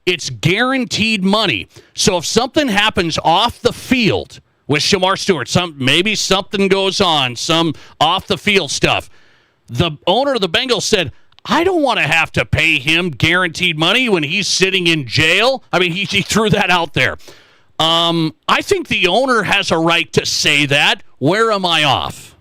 It's guaranteed money. So if something happens off the field with Shamar Stewart, maybe something goes on, some off-the-field stuff, the owner of the Bengals said, I don't want to have to pay him guaranteed money when he's sitting in jail. I mean, he threw that out there. I think the owner has a right to say that. Where am I off?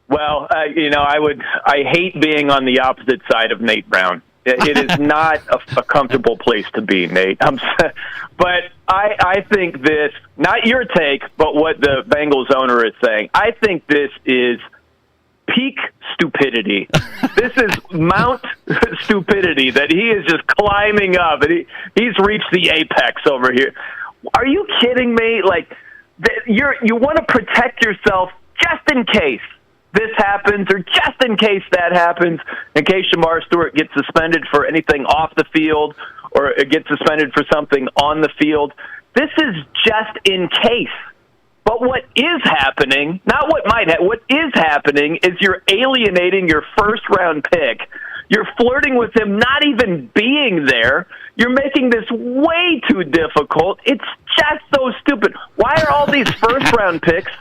Well, I hate being on the opposite side of Nate Brown. It is not a comfortable place to be, Nate. But I think this, not your take, but what the Bengals owner is saying, I think this is peak stupidity. This is Mount stupidity that he is just climbing up, and he's reached the apex over here. Are you kidding me? Like, you want to protect yourself just in case this happens, or just in case that happens, in case Shamar Stewart gets suspended for anything off the field, or gets suspended for something on the field. This is just in case. But what is happening, not what might happen, what is happening is you're alienating your first-round pick. You're flirting with him not even being there. You're making this way too difficult. It's just so stupid. Why are all these first-round picks,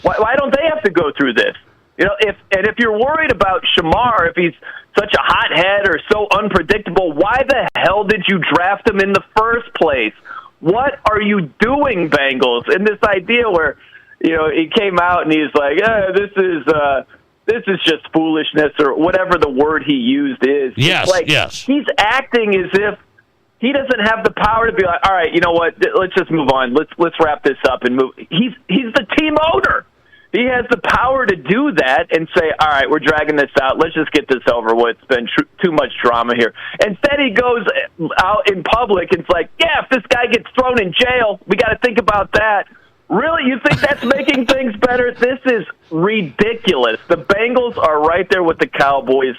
why don't they have to go through this? If you're worried about Shamar, if he's such a hothead or so unpredictable, why the hell did you draft him in the first place? What are you doing, Bengals? And this idea where, he came out and he's like, this is just foolishness, or whatever the word he used is. Yes, yes. He's acting as if he doesn't have the power to be like, all right, you know what? Let's just move on. Let's wrap this up and move. He's the team owner. He has the power to do that and say, all right, we're dragging this out. Let's just get this over with. It's been too much drama here. Instead, he goes out in public and it's like, yeah, if this guy gets thrown in jail, we got to think about that. Really? You think that's making things better? This is ridiculous. The Bengals are right there with the Cowboys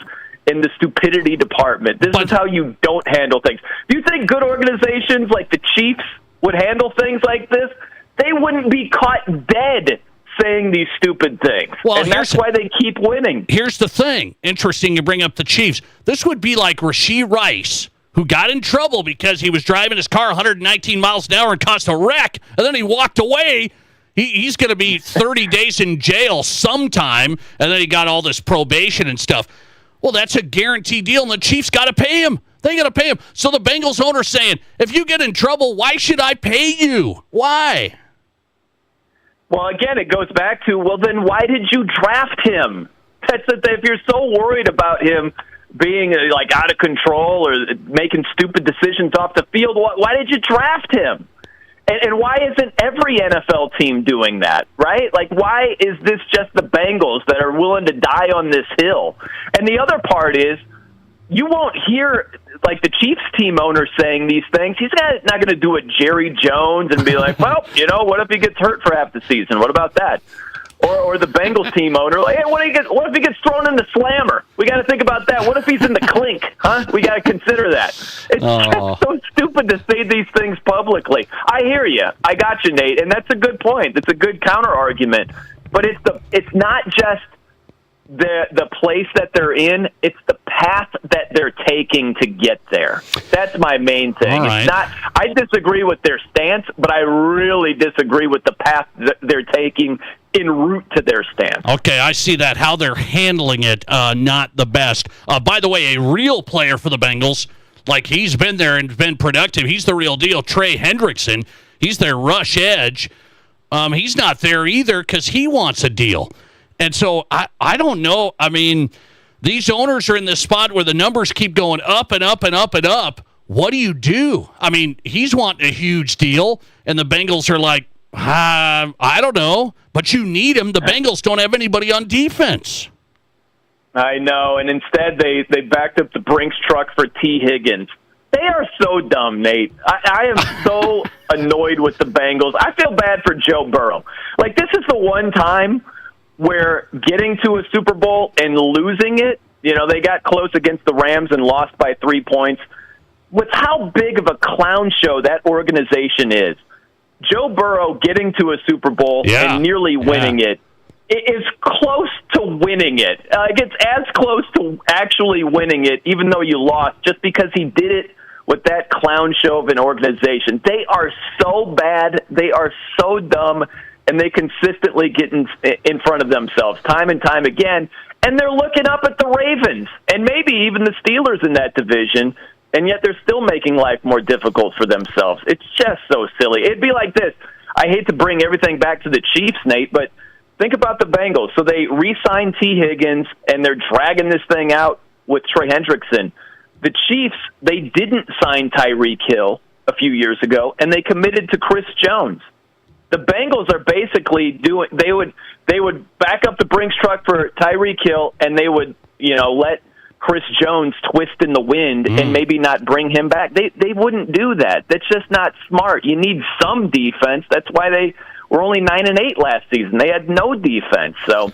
in the stupidity department. This is how you don't handle things. Do you think good organizations like the Chiefs would handle things like this? They wouldn't be caught dead saying these stupid things. Well, and that's why they keep winning. Here's the thing. Interesting you bring up the Chiefs. This would be like Rashee Rice, who got in trouble because he was driving his car 119 miles an hour and caused a wreck, and then he walked away. He's going to be 30 days in jail sometime, and then he got all this probation and stuff. Well, that's a guaranteed deal, and the Chiefs got to pay him. They got to pay him. So the Bengals owner's saying, if you get in trouble, why should I pay you? Why? Well, again, it goes back to, well, then why did you draft him? If you're so worried about him being out of control or making stupid decisions off the field, why did you draft him? And why isn't every NFL team doing that, right? Why is this just the Bengals that are willing to die on this hill? And the other part is, you won't hear the Chiefs team owner saying these things. He's not going to do a Jerry Jones and be like, well, what if he gets hurt for half the season? What about that? Or the Bengals team owner, hey, what if he gets thrown in the slammer? We got to think about that. What if he's in the clink? Huh? We got to consider that. It's just so stupid to say these things publicly. I hear you. I got you, Nate, and that's a good point. It's a good counter argument. But it's not just the place that they're in, it's the path that they're taking to get there. That's my main thing. Right. It's not, I disagree with their stance, but I really disagree with the path that they're taking en route to their stance. Okay, I see that. How they're handling it, not the best. By the way, a real player for the Bengals, he's been there and been productive. He's the real deal. Trey Hendrickson, he's their rush edge. He's not there either because he wants a deal. And so I don't know. I mean, these owners are in this spot where the numbers keep going up and up and up and up. What do you do? I mean, he's wanting a huge deal, and the Bengals are like, I don't know, but you need him. The Bengals don't have anybody on defense. I know, and instead they backed up the Brinks truck for T. Higgins. They are so dumb, Nate. I am so annoyed with the Bengals. I feel bad for Joe Burrow. This is the one time where getting to a Super Bowl and losing it, they got close against the Rams and lost by 3 points. with how big of a clown show that organization is, Joe Burrow getting to a Super Bowl and nearly winning it is close to winning it. It's as close to actually winning it, even though you lost, just because he did it with that clown show of an organization. They are so bad. They are so dumb, and they consistently get in front of themselves time and time again. And they're looking up at the Ravens and maybe even the Steelers in that division, and yet they're still making life more difficult for themselves. It's just so silly. It'd be like this. I hate to bring everything back to the Chiefs, Nate, but think about the Bengals. So they re-signed T. Higgins, and they're dragging this thing out with Trey Hendrickson. The Chiefs, they didn't sign Tyreek Hill a few years ago, and they committed to Chris Jones. The Bengals are basically doing. They would back up the Brinks truck for Tyreek Hill, and they would let Chris Jones twist in the wind and maybe not bring him back. They wouldn't do that. That's just not smart. You need some defense. That's why they were only 9-8 last season. They had no defense. So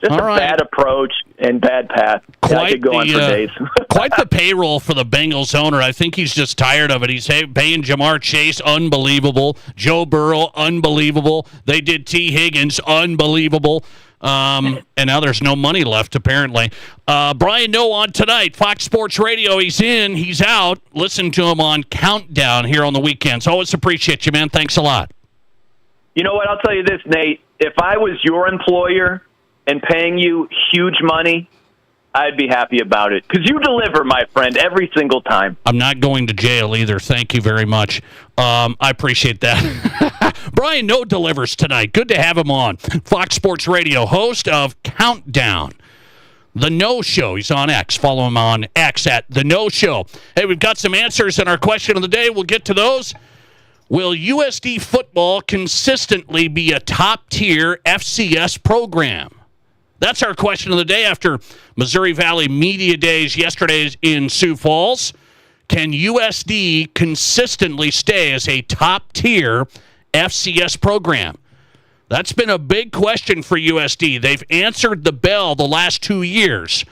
just bad approach and bad path. I could go on for days. Quite the payroll for the Bengals owner. I think he's just tired of it. He's paying Jamar Chase, unbelievable. Joe Burrow, unbelievable. They did T. Higgins, unbelievable. And now there's no money left, apparently. Brian Noe on tonight, Fox Sports Radio. He's in, he's out. Listen to him on Countdown here on the weekends. Always appreciate you, man. Thanks a lot. You know what? I'll tell you this, Nate. If I was your employer and paying you huge money, I'd be happy about it. Because you deliver, my friend, every single time. I'm not going to jail either. Thank you very much. I appreciate that. Brian Noe delivers tonight. Good to have him on. Fox Sports Radio, host of Countdown. The No Show. He's on X. Follow him on X at The No Show. Hey, we've got some answers in our question of the day. We'll get to those. Will USD football consistently be a top-tier FCS program? That's our question of the day after Missouri Valley Media Days yesterday in Sioux Falls. Can USD consistently stay as a top-tier FCS program? That's been a big question for USD. They've answered the bell the last 2 years.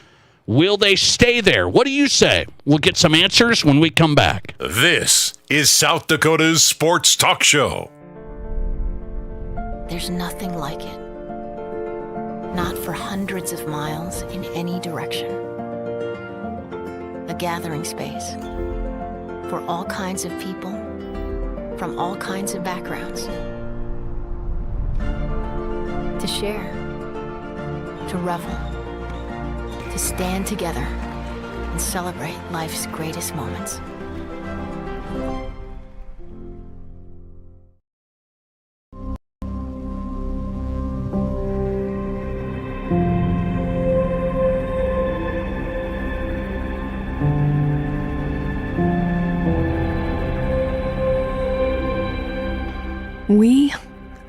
Will they stay there? What do you say? We'll get some answers when we come back. This is South Dakota's Sports Talk Show. There's nothing like it. Not for hundreds of miles in any direction. A gathering space for all kinds of people from all kinds of backgrounds. To share, to revel, to stand together and celebrate life's greatest moments. We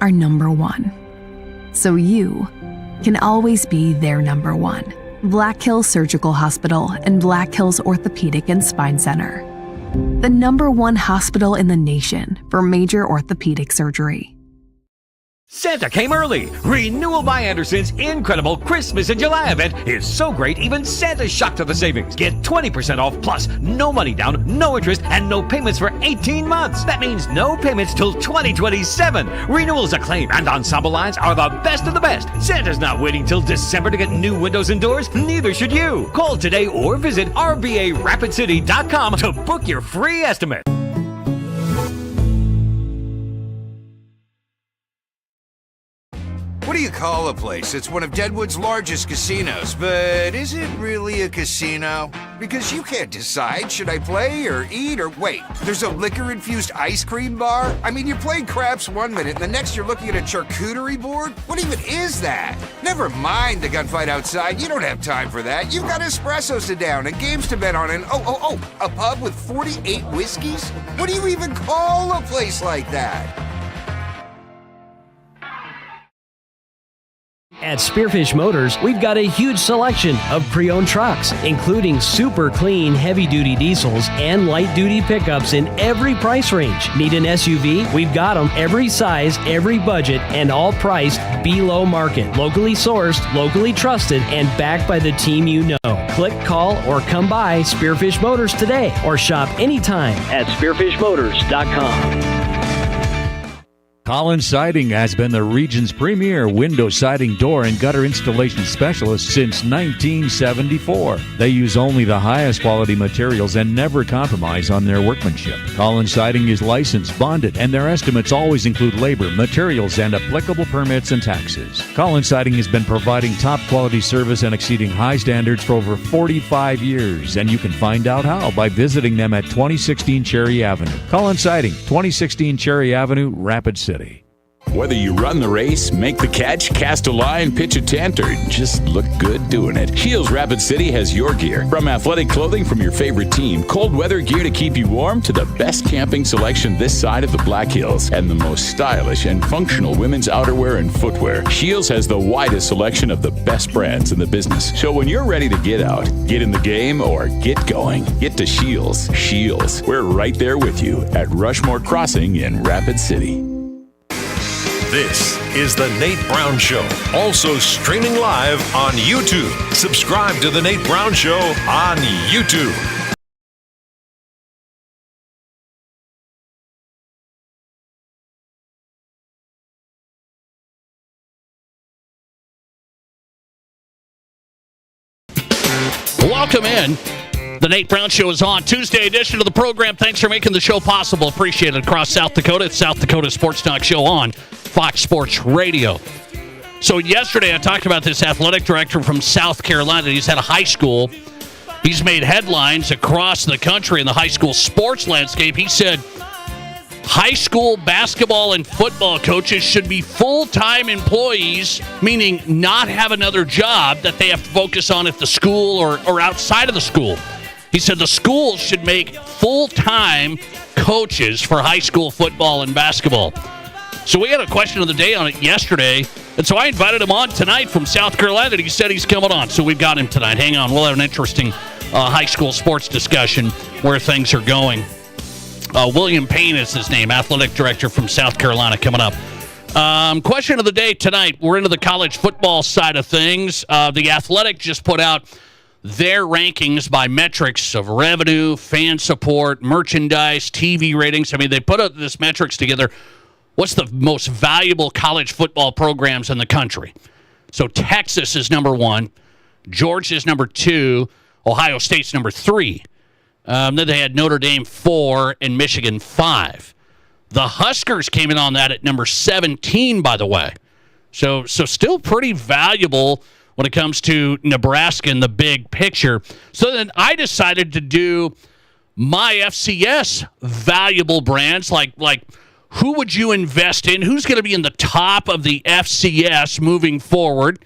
are number one, so you can always be their number one. Black Hills Surgical Hospital and Black Hills Orthopedic and Spine Center. The number one hospital in the nation for major orthopedic surgery. Santa came early. Renewal by Anderson's incredible Christmas in July event is so great, even Santa's shocked at the savings. Get 20% off plus no money down, no interest, and no payments for 18 months. That means no payments till 2027. Renewals Acclaim and Ensemble lines are the best of the best. Santa's not waiting till December to get new windows and doors. Neither should you. Call today or visit rbarapidcity.com to book your free estimate. What do you call a place that's one of Deadwood's largest casinos, but is it really a casino? Because you can't decide, should I play or eat or wait, there's a liquor-infused ice cream bar? I mean, you're playing craps 1 minute, and the next you're looking at a charcuterie board? What even is that? Never mind the gunfight outside, you don't have time for that. You've got espressos to down and games to bet on and a pub with 48 whiskeys? What do you even call a place like that? At Spearfish Motors, we've got a huge selection of pre-owned trucks, including super clean heavy-duty diesels and light-duty pickups in every price range. Need an SUV? We've got them every size, every budget, and all priced below market. Locally sourced, locally trusted, and backed by the team you know. Click, call, or come by Spearfish Motors today or shop anytime at spearfishmotors.com. Collins Siding has been the region's premier window siding, door, and gutter installation specialist since 1974. They use only the highest quality materials and never compromise on their workmanship. Collins Siding is licensed, bonded, and their estimates always include labor, materials, and applicable permits and taxes. Collins Siding has been providing top quality service and exceeding high standards for over 45 years, and you can find out how by visiting them at 2016 Cherry Avenue. Collins Siding, 2016 Cherry Avenue, Rapid City. Whether you run the race, make the catch, cast a line, pitch a tent, or just look good doing it, Shields Rapid City has your gear. From athletic clothing from your favorite team, cold weather gear to keep you warm, to the best camping selection this side of the Black Hills, and the most stylish and functional women's outerwear and footwear. Shields has the widest selection of the best brands in the business. So when you're ready to get out, get in the game, or get going, get to Shields. Shields, we're right there with you at Rushmore Crossing in Rapid City. This is The Nate Brown Show, also streaming live on YouTube. Subscribe to The Nate Brown Show on YouTube. Welcome in. The Nate Brown Show is on. Tuesday edition of the program. Thanks for making the show possible. Appreciate it. Across South Dakota, it's South Dakota Sports Talk Show on Fox Sports Radio. So yesterday I talked about this athletic director from South Carolina. He's at a high school. He's made headlines across the country in the high school sports landscape. He said high school basketball and football coaches should be full-time employees, meaning not have another job that they have to focus on at the school or outside of the school. He said the schools should make full-time coaches for high school football and basketball. So we had a question of the day on it yesterday, and so I invited him on tonight from South Carolina, and he said he's coming on. So we've got him tonight. Hang on. We'll have an interesting high school sports discussion where things are going. William Payne is his name, athletic director from South Carolina, coming up. Question of the day tonight. We're into the college football side of things. The Athletic just put out their rankings by metrics of revenue, fan support, merchandise, TV ratings. I mean, they put out this metrics together. What's the most valuable college football programs in the country? So Texas is number 1. Georgia's number 2. Ohio State's number 3. Then they had Notre Dame 4 and Michigan 5. The Huskers came in on that at number 17, by the way. So still pretty valuable when it comes to Nebraska in the big picture. So then I decided to do my FCS valuable brands, like who would you invest in? Who's going to be in the top of the FCS moving forward?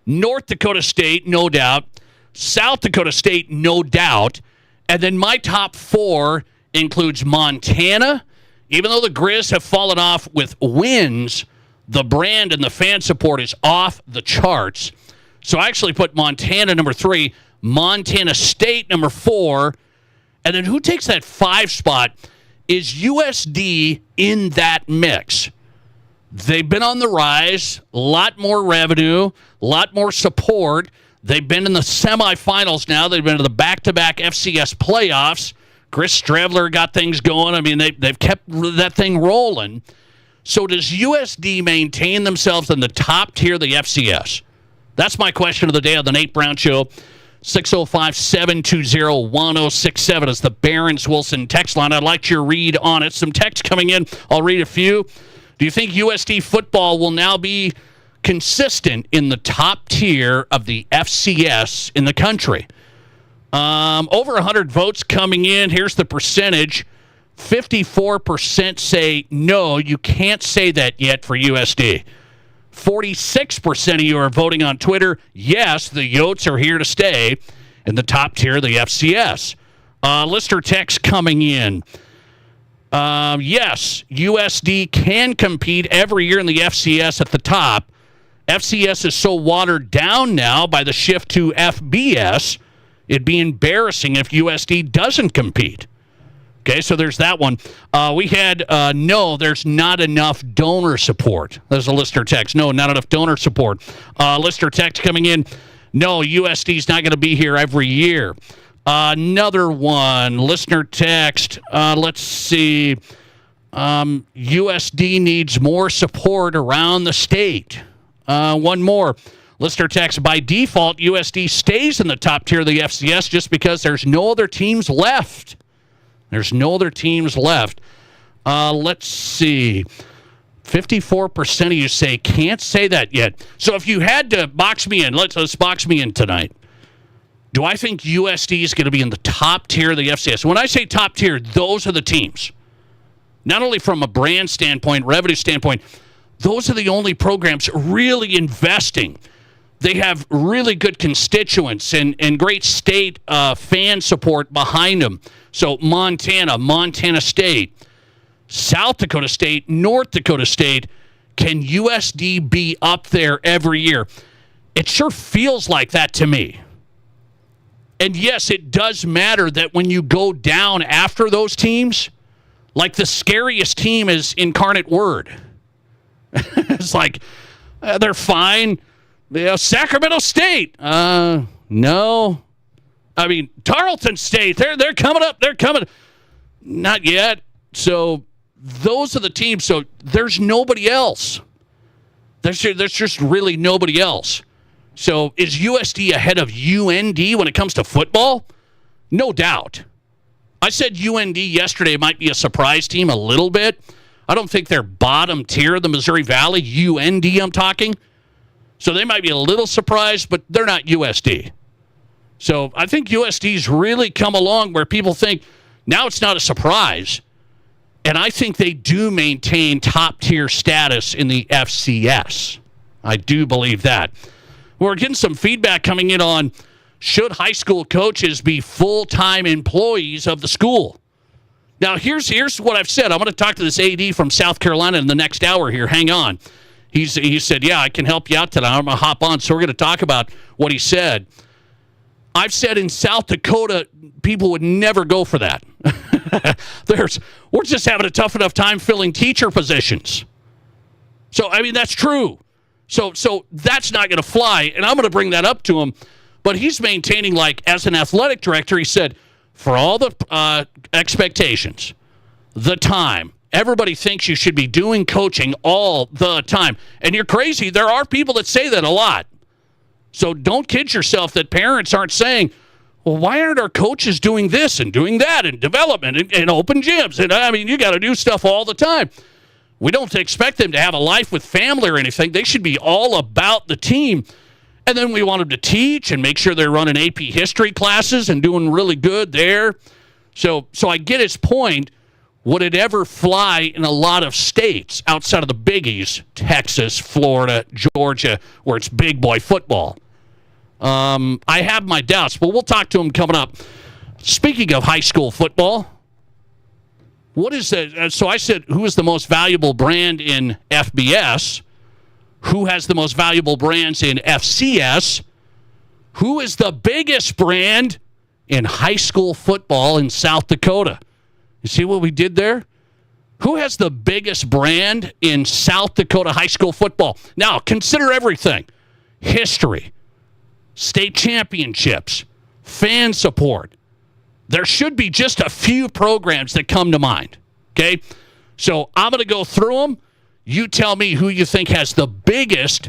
North Dakota State, no doubt. South Dakota State, no doubt. And then my top 4 includes Montana. Even though the Grizz have fallen off with wins, the brand and the fan support is off the charts. So I actually put Montana number 3, Montana State number 4, and then who takes that 5 spot is USD in that mix. They've been on the rise, a lot more revenue, a lot more support. They've been in the semifinals now. They've been to the back-to-back FCS playoffs. Chris Streveler got things going. I mean, they've kept that thing rolling. So does USD maintain themselves in the top tier of the FCS? That's my question of the day on the Nate Brown Show. 605-720-1067 is the Barron's Wilson text line. I'd like your read on it. Some text coming in. I'll read a few. Do you think USD football will now be consistent in the top tier of the FCS in the country? Over 100 votes coming in. Here's the percentage. 54% say no, you can't say that yet for USD. 46% of you are voting on Twitter. Yes, the Yotes are here to stay in the top tier of the FCS. Listener text coming in. Yes, USD can compete every year in the FCS at the top. FCS is so watered down now by the shift to FBS, it'd be embarrassing if USD doesn't compete. Okay, so there's that one. We had, no, there's not enough donor support. There's a listener text. No, not enough donor support. Listener text coming in. No, USD's not going to be here every year. Another one, listener text. Let's see. USD needs more support around the state. One more. Listener text, by default, USD stays in the top tier of the FCS just because there's no other teams left. There's no other teams left. Let's see. 54% of you say can't say that yet. So if you had to box me in, let's box me in tonight. Do I think USD is going to be in the top tier of the FCS? When I say top tier, those are the teams. Not only from a brand standpoint, revenue standpoint, those are the only programs really investing. They have really good constituents and great state fan support behind them. So Montana State, South Dakota State, North Dakota State. Can USD be up there every year? It sure feels like that to me. And yes, it does matter that when you go down after those teams, like the scariest team is Incarnate Word. It's like, they're fine. Sacramento State, no. I mean, Tarleton State, they're coming up. They're coming. Not yet. So those are the teams. So there's nobody else. There's just really nobody else. So is USD ahead of UND when it comes to football? No doubt. I said UND yesterday might be a surprise team a little bit. I don't think they're bottom tier of the Missouri Valley. UND, I'm talking. So they might be a little surprised, but they're not USD. So I think USD's really come along where people think now it's not a surprise. And I think they do maintain top-tier status in the FCS. I do believe that. We're getting some feedback coming in on should high school coaches be full-time employees of the school? Now, here's what I've said. I'm going to talk to this AD from South Carolina in the next hour here. Hang on. He said, yeah, I can help you out today. I'm going to hop on, so we're going to talk about what he said. I've said in South Dakota, people would never go for that. We're just having a tough enough time filling teacher positions. So, I mean, that's true. So that's not going to fly, and I'm going to bring that up to him. But he's maintaining, like, as an athletic director, he said, for all the expectations, the time, everybody thinks you should be doing coaching all the time. And you're crazy. There are people that say that a lot. So don't kid yourself that parents aren't saying, well, why aren't our coaches doing this and doing that and development and open gyms? And I mean, you got to do stuff all the time. We don't expect them to have a life with family or anything. They should be all about the team. And then we want them to teach and make sure they're running AP history classes and doing really good there. So I get his point. Would it ever fly in a lot of states outside of the biggies, Texas, Florida, Georgia, where it's big boy football? I have my doubts, but we'll talk to him coming up. Speaking of high school football, what is that? So I said, who is the most valuable brand in FBS? Who has the most valuable brands in FCS? Who is the biggest brand in high school football in South Dakota? You see what we did there? Who has the biggest brand in South Dakota high school football? Now, consider everything. History, state championships, fan support. There should be just a few programs that come to mind, okay? So I'm going to go through them. You tell me who you think has the biggest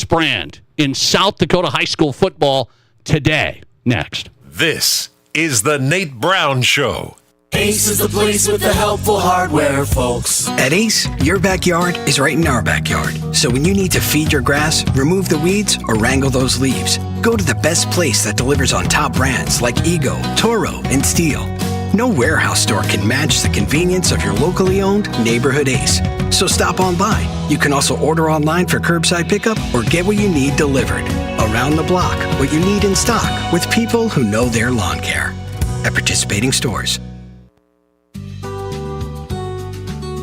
brand in South Dakota high school football today. Next. This is the Nate Brown Show. Ace is the place with the helpful hardware, folks. At Ace, your backyard is right in our backyard. So when you need to feed your grass, remove the weeds, or wrangle those leaves, go to the best place that delivers on top brands like Ego, Toro, and Steel. No warehouse store can match the convenience of your locally owned neighborhood Ace. So stop on by. You can also order online for curbside pickup or get what you need delivered. Around the block, what you need in stock with people who know their lawn care. At participating stores.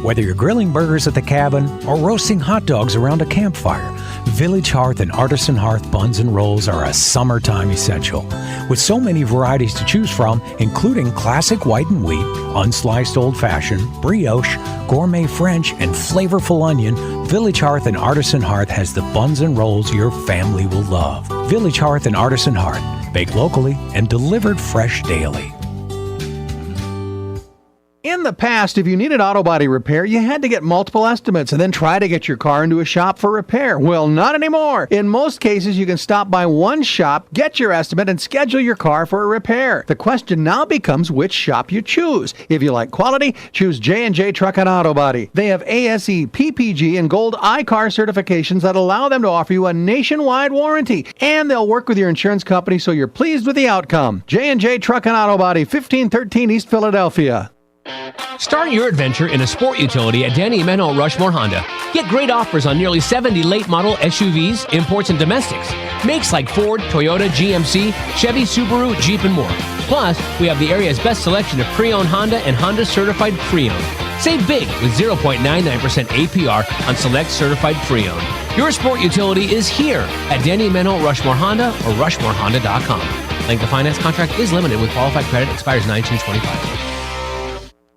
Whether you're grilling burgers at the cabin or roasting hot dogs around a campfire, Village Hearth and Artisan Hearth buns and rolls are a summertime essential. With so many varieties to choose from, including classic white and wheat, unsliced old-fashioned, brioche, gourmet French, and flavorful onion, Village Hearth and Artisan Hearth has the buns and rolls your family will love. Village Hearth and Artisan Hearth, baked locally and delivered fresh daily. In the past, if you needed auto body repair, you had to get multiple estimates and then try to get your car into a shop for repair. Well, not anymore. In most cases, you can stop by one shop, get your estimate, and schedule your car for a repair. The question now becomes which shop you choose. If you like quality, choose J&J Truck and Auto Body. They have ASE, PPG, and Gold iCar certifications that allow them to offer you a nationwide warranty. And they'll work with your insurance company so you're pleased with the outcome. J&J Truck and Auto Body, 1513 East Philadelphia. Start your adventure in a sport utility at Danny Emanuel Rushmore Honda. Get great offers on nearly 70 late model SUVs, imports, and domestics. Makes like Ford, Toyota, GMC, Chevy, Subaru, Jeep, and more. Plus, we have the area's best selection of pre-owned Honda and Honda certified pre-owned. Save big with 0.99% APR on select certified pre-owned. Your sport utility is here at Danny Emanuel Rushmore Honda or RushmoreHonda.com. Length of finance contract is limited with qualified credit, expires 9/2/25.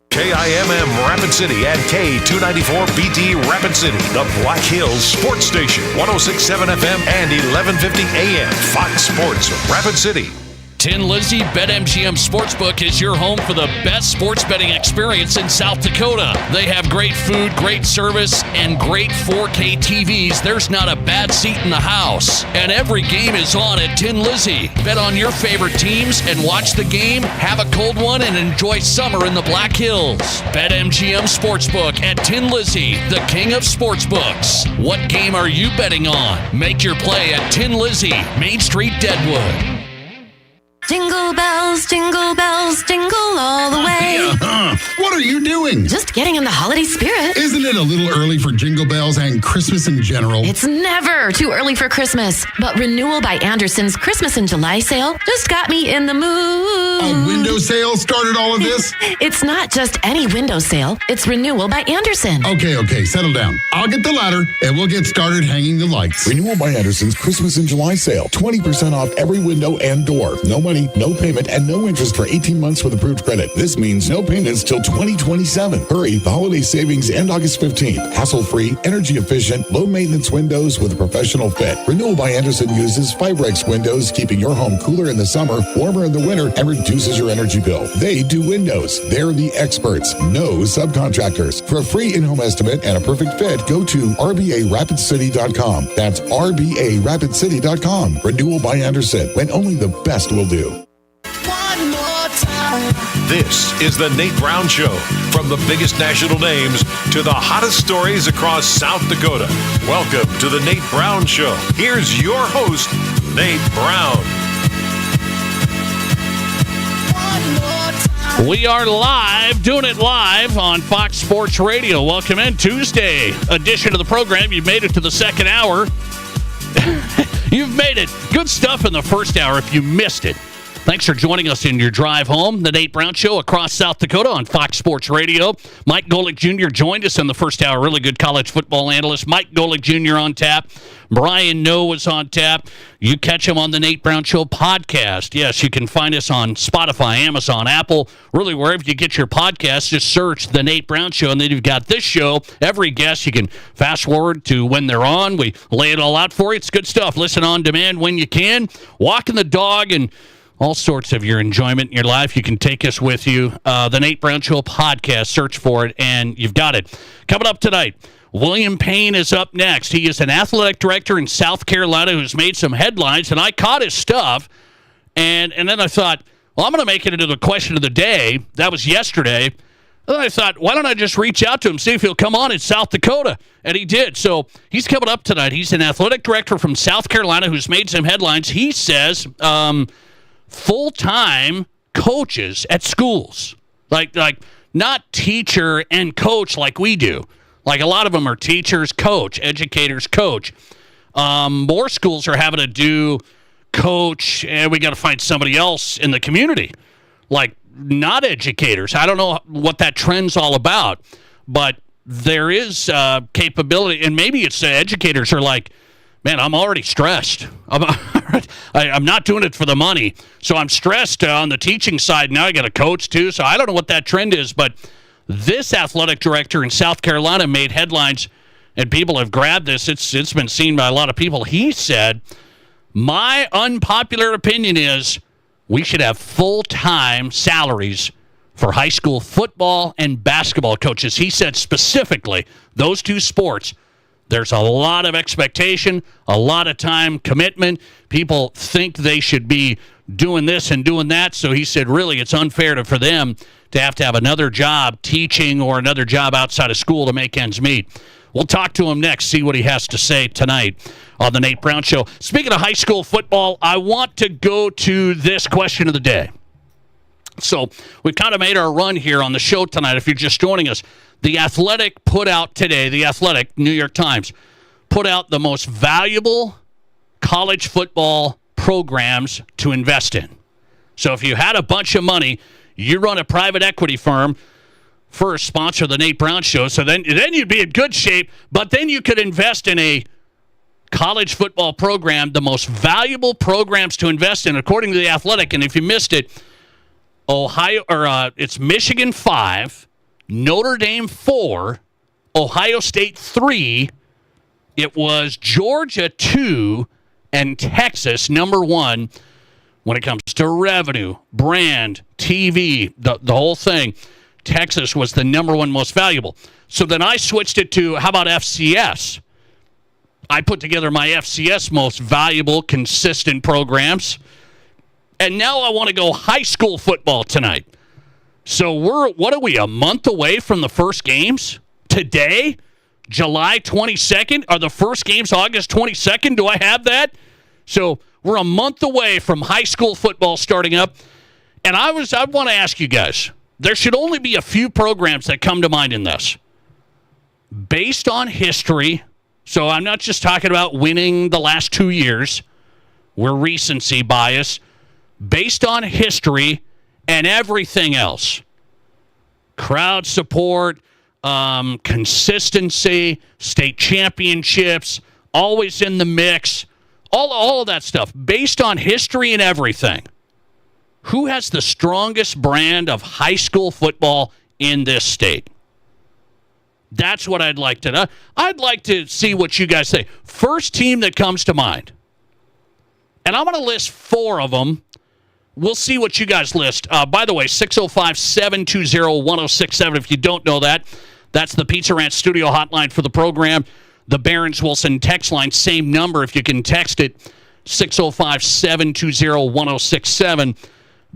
KIMM Rapid City and K294BT Rapid City, the Black Hills Sports Station, 106.7 FM and 1150 AM. Fox Sports Rapid City. Tin Lizzy BetMGM Sportsbook is your home for the best sports betting experience in South Dakota. They have great food, great service, and great 4K TVs. There's not a bad seat in the house. And every game is on at Tin Lizzy. Bet on your favorite teams and watch the game, have a cold one, and enjoy summer in the Black Hills. BetMGM Sportsbook at Tin Lizzy, the king of sportsbooks. What game are you betting on? Make your play at Tin Lizzy, Main Street, Deadwood. Jingle bells, jingle all the way. What are you doing? Just getting in the holiday spirit. Isn't it a little early for jingle bells and Christmas in general? It's never too early for Christmas. But Renewal by Anderson's Christmas in July sale just got me in the mood. A window sale started all of this? It's not just any window sale. It's Renewal by Anderson. Okay, settle down. I'll get the ladder and we'll get started hanging the lights. Renewal by Anderson's Christmas in July sale. 20% off every window and door. No money, no payment, and no interest for 18 months with approved credit. This means no payments till 2027. Hurry, the holiday savings end August 15th. Hassle-free, energy-efficient, low-maintenance windows with a professional fit. Renewal by Anderson uses Fibrex windows, keeping your home cooler in the summer, warmer in the winter, and reduces your energy bill. They do windows. They're the experts. No subcontractors. For a free in-home estimate and a perfect fit, go to RBARapidCity.com. That's RBARapidCity.com. Renewal by Anderson, when only the best will do. This is the Nate Brown Show. From the biggest national names to the hottest stories across South Dakota. Welcome to the Nate Brown Show. Here's your host, Nate Brown. We are live, doing it live on Fox Sports Radio. Welcome in Tuesday edition of the program. You've made it to the second hour. You've made it. Good stuff in the first hour if you missed it. Thanks for joining us in your drive home. The Nate Brown Show across South Dakota on Fox Sports Radio. Mike Golic Jr. joined us in the first hour. Really good college football analyst. Mike Golic Jr. on tap. Brian Noe was on tap. You catch him on the Nate Brown Show podcast. Yes, you can find us on Spotify, Amazon, Apple, really wherever you get your podcasts. Just search the Nate Brown Show, and then you've got this show. Every guest, you can fast forward to when they're on. We lay it all out for you. It's good stuff. Listen on demand when you can. Walking the dog and all sorts of your enjoyment in your life. You can take us with you. The Nate Brown Show podcast. Search for it, and you've got it. Coming up tonight, William Payne is up next. He is an athletic director in South Carolina who's made some headlines, and I caught his stuff, and then I thought, well, I'm going to make it into the question of the day. That was yesterday. And then I thought, why don't I just reach out to him, see if he'll come on in South Dakota? And he did. So he's coming up tonight. He's an athletic director from South Carolina who's made some headlines. He says full-time coaches at schools, like not teacher and coach like we do. Like a lot of them are teachers, coach, educators, coach. More schools are having to do coach, and we got to find somebody else in the community, like not educators. I don't know what that trend's all about, but there is capability, and maybe it's the educators are like, man, I'm already stressed. I'm not doing it for the money, so I'm stressed on the teaching side. Now I got to coach too, so I don't know what that trend is, but this athletic director in South Carolina made headlines, and people have grabbed this. It's been seen by a lot of people. He said, my unpopular opinion is we should have full-time salaries for high school football and basketball coaches. He said specifically those two sports, there's a lot of expectation, a lot of time commitment. People think they should be doing this and doing that. So he said, really, it's unfair for them to have another job teaching or another job outside of school to make ends meet. We'll talk to him next, see what he has to say tonight on the Nate Brown Show. Speaking of high school football, I want to go to this question of the day. So we kind of made our run here on the show tonight. If you're just joining us, The Athletic put out today, The Athletic, New York Times, put out the most valuable college football programs to invest in. So if you had a bunch of money, you run a private equity firm, first sponsor of the Nate Brown Show, so then you'd be in good shape, but then you could invest in a college football program, the most valuable programs to invest in, according to The Athletic. And if you missed it, it's Michigan 5, Notre Dame 4, Ohio State 3, it was Georgia 2, and Texas number 1 when it comes to revenue, brand, TV, the whole thing. Texas was the number 1 most valuable. So then I switched it to, how about FCS? I put together my FCS most valuable, consistent programs. And now I want to go high school football tonight. So what are we, a month away from the first games? Today, July 22nd? Are the first games August 22nd? Do I have that? So we're a month away from high school football starting up. And I want to ask you guys, there should only be a few programs that come to mind in this. Based on history, so I'm not just talking about winning the last 2 years. We're recency bias. Based on history and everything else. Crowd support, consistency, state championships, always in the mix, all of that stuff. Based on history and everything. Who has the strongest brand of high school football in this state? That's what I'd like to know. I'd like to see what you guys say. First team that comes to mind. And I'm going to list 4 of them. We'll see what you guys list. By the way, 605-720-1067. If you don't know that, that's the Pizza Ranch studio hotline for the program. The Barron's Wilson text line, same number if you can text it, 605-720-1067.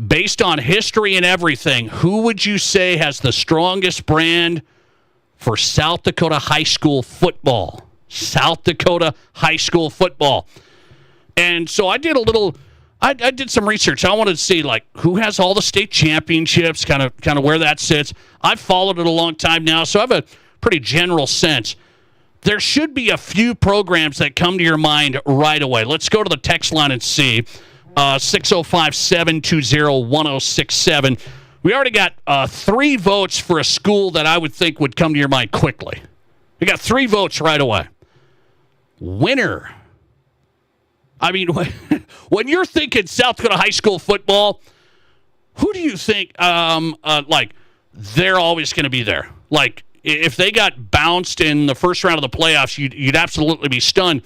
Based on history and everything, who would you say has the strongest brand for South Dakota high school football? South Dakota high school football. And so I did I did some research. I wanted to see, like, who has all the state championships, kind of where that sits. I've followed it a long time now, so I have a pretty general sense. There should be a few programs that come to your mind right away. Let's go to the text line and see. 605-720-1067. We already got 3 votes for a school that I would think would come to your mind quickly. We got 3 votes right away. Winner. I mean, when you're thinking South Dakota high school football, who do you think, they're always going to be there? Like, if they got bounced in the first round of the playoffs, you'd absolutely be stunned.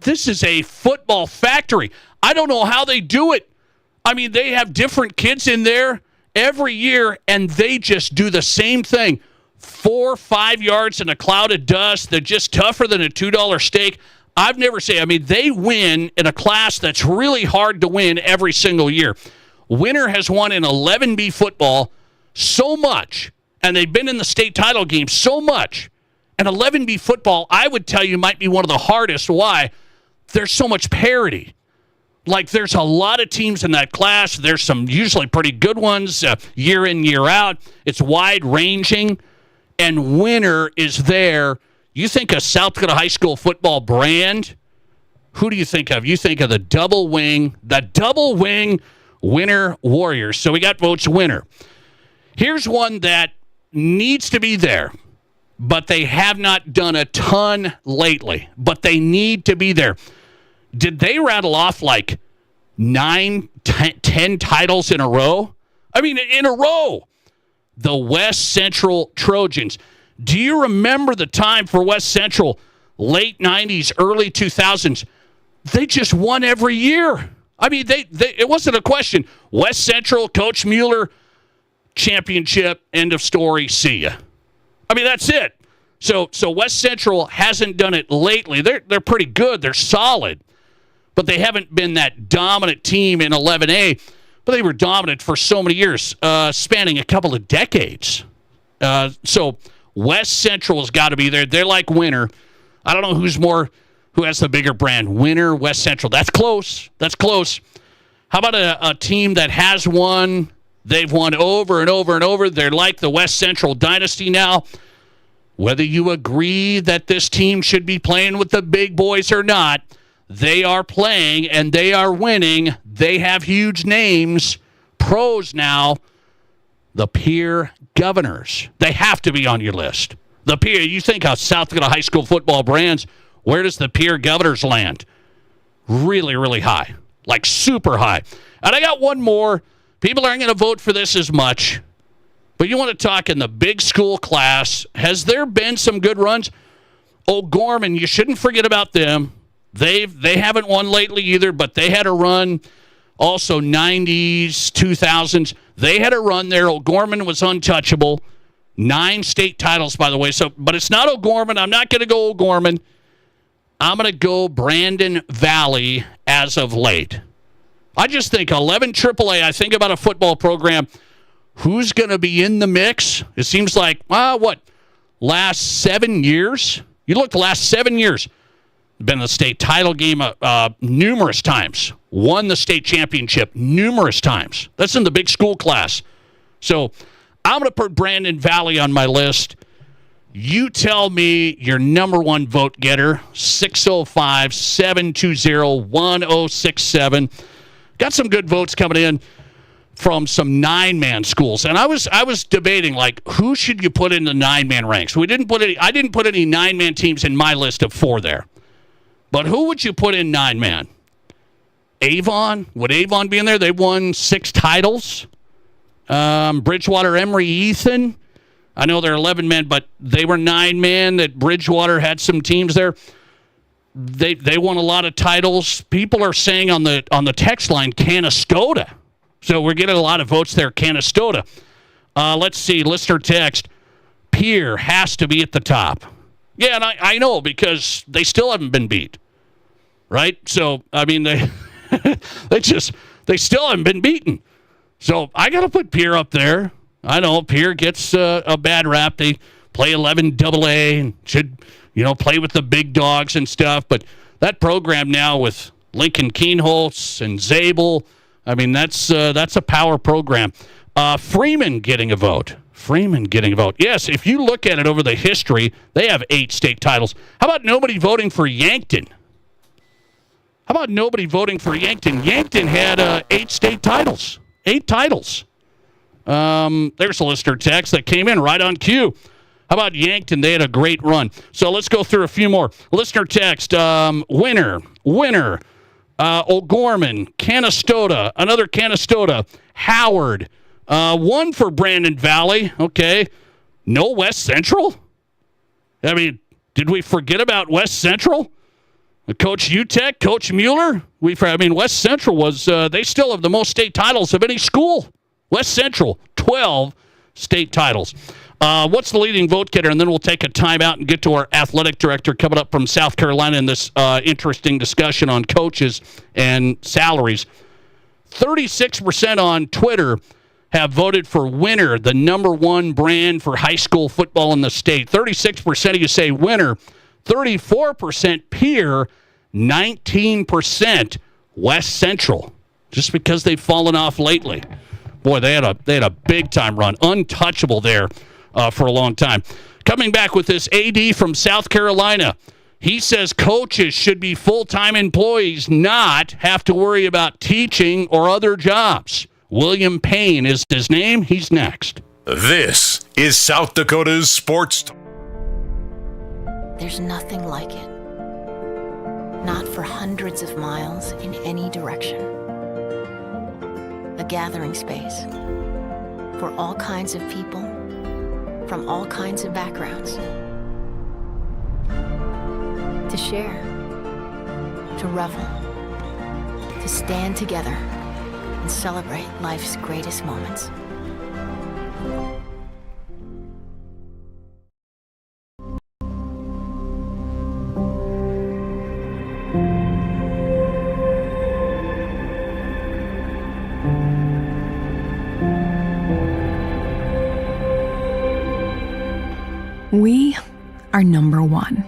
This is a football factory. I don't know how they do it. I mean, they have different kids in there every year, and they just do the same thing. 4 or 5 yards in a cloud of dust. They're just tougher than a $2 steak. I've never seen, they win in a class that's really hard to win every single year. Winner has won in 11B football so much, and they've been in the state title game so much. And 11B football, I would tell you, might be one of the hardest. Why? There's so much parity. Like, there's a lot of teams in that class. There's some usually pretty good ones year in, year out. It's wide-ranging, and Winner is there. You think of South Dakota high school football brand, who do you think of? You think of the double wing Winner Warriors. So we got votes Winner. Here's one that needs to be there, but they have not done a ton lately. But they need to be there. Did they rattle off like 9, 10 titles in a row? I mean, in a row. The West Central Trojans. Do you remember the time for West Central, late 90s, early 2000s? They just won every year. I mean, it wasn't a question. West Central, Coach Mueller, championship, end of story, see ya. I mean, that's it. So West Central hasn't done it lately. They're pretty good. They're solid. But they haven't been that dominant team in 11A. But they were dominant for so many years, spanning a couple of decades. So West Central has got to be there. They're like Winter. I don't know who has the bigger brand, Winter, West Central. That's close. That's close. How about a team that has won? They've won over and over and over. They're like the West Central dynasty now. Whether you agree that this team should be playing with the big boys or not, they are playing and they are winning. They have huge names. Pros now. The Pierre Governors. They have to be on your list. The Pierre, you think how South Dakota high school football brands, where does the Pierre Governors land? Really, really high. Like super high. And I got one more. People aren't going to vote for this as much. But you want to talk in the big school class. Has there been some good runs? O'Gorman, you shouldn't forget about them. They haven't won lately either, but they had a run also 90s, 2000s. They had a run there. O'Gorman was untouchable. 9 state titles, by the way. But it's not O'Gorman. I'm not going to go O'Gorman. I'm going to go Brandon Valley as of late. I just think 11 AAA, I think about a football program. Who's going to be in the mix? It seems like, last 7 years? You look the last 7 years. Been in the state title game numerous times. Won the state championship numerous times. That's in the big school class. So I'm going to put Brandon Valley on my list. You tell me your number one vote getter, 605-720-1067. Got some good votes coming in from some 9-man schools. And I was debating, like, who should you put in the 9-man ranks? I didn't put any 9-man teams in my list of 4 there. But who would you put in 9-man? Avon? Would Avon be in there? They won 6 titles. Bridgewater, Emory, Ethan. I know they're 11-men, but they were 9-man. That Bridgewater had some teams there. They won a lot of titles. People are saying on the text line, Canastota. So we're getting a lot of votes there, Canastota. Let's see, listener text. Pierre has to be at the top. Yeah, and I know because they still haven't been beat. Right? So, I mean, they still haven't been beaten. So, I got to put Pierre up there. I know Pierre gets a bad rap. They play 11 AA and should, play with the big dogs and stuff. But that program now with Lincoln Keenholz and Zabel, I mean, that's a power program. Freeman getting a vote. Yes, if you look at it over the history, they have 8 state titles. How about nobody voting for Yankton? Yankton had 8 state titles. 8 titles. There's a listener text that came in right on cue. How about Yankton? They had a great run. So let's go through a few more. Listener text, Winner, O'Gorman, Canastota, another Canastota, Howard, one for Brandon Valley. Okay. No West Central? I mean, did we forget about West Central? Coach UTEC, Coach Mueller? West Central was, they still have the most state titles of any school. West Central, 12 state titles. What's the leading vote getter? And then we'll take a timeout and get to our athletic director coming up from South Carolina in this interesting discussion on coaches and salaries. 36% on Twitter have voted for Winter, the number one brand for high school football in the state. 36% of you say Winter. 34% Pierre, 19% West Central, just because they've fallen off lately. Boy, they had a big time run, untouchable there for a long time. Coming back with this AD from South Carolina, he says coaches should be full-time employees, not have to worry about teaching or other jobs. William Payne is his name. He's next. This is South Dakota's Sports Talk. There's nothing like it. Not for hundreds of miles in any direction. A gathering space for all kinds of people from all kinds of backgrounds. To share, to revel, to stand together and celebrate life's greatest moments. We are number one.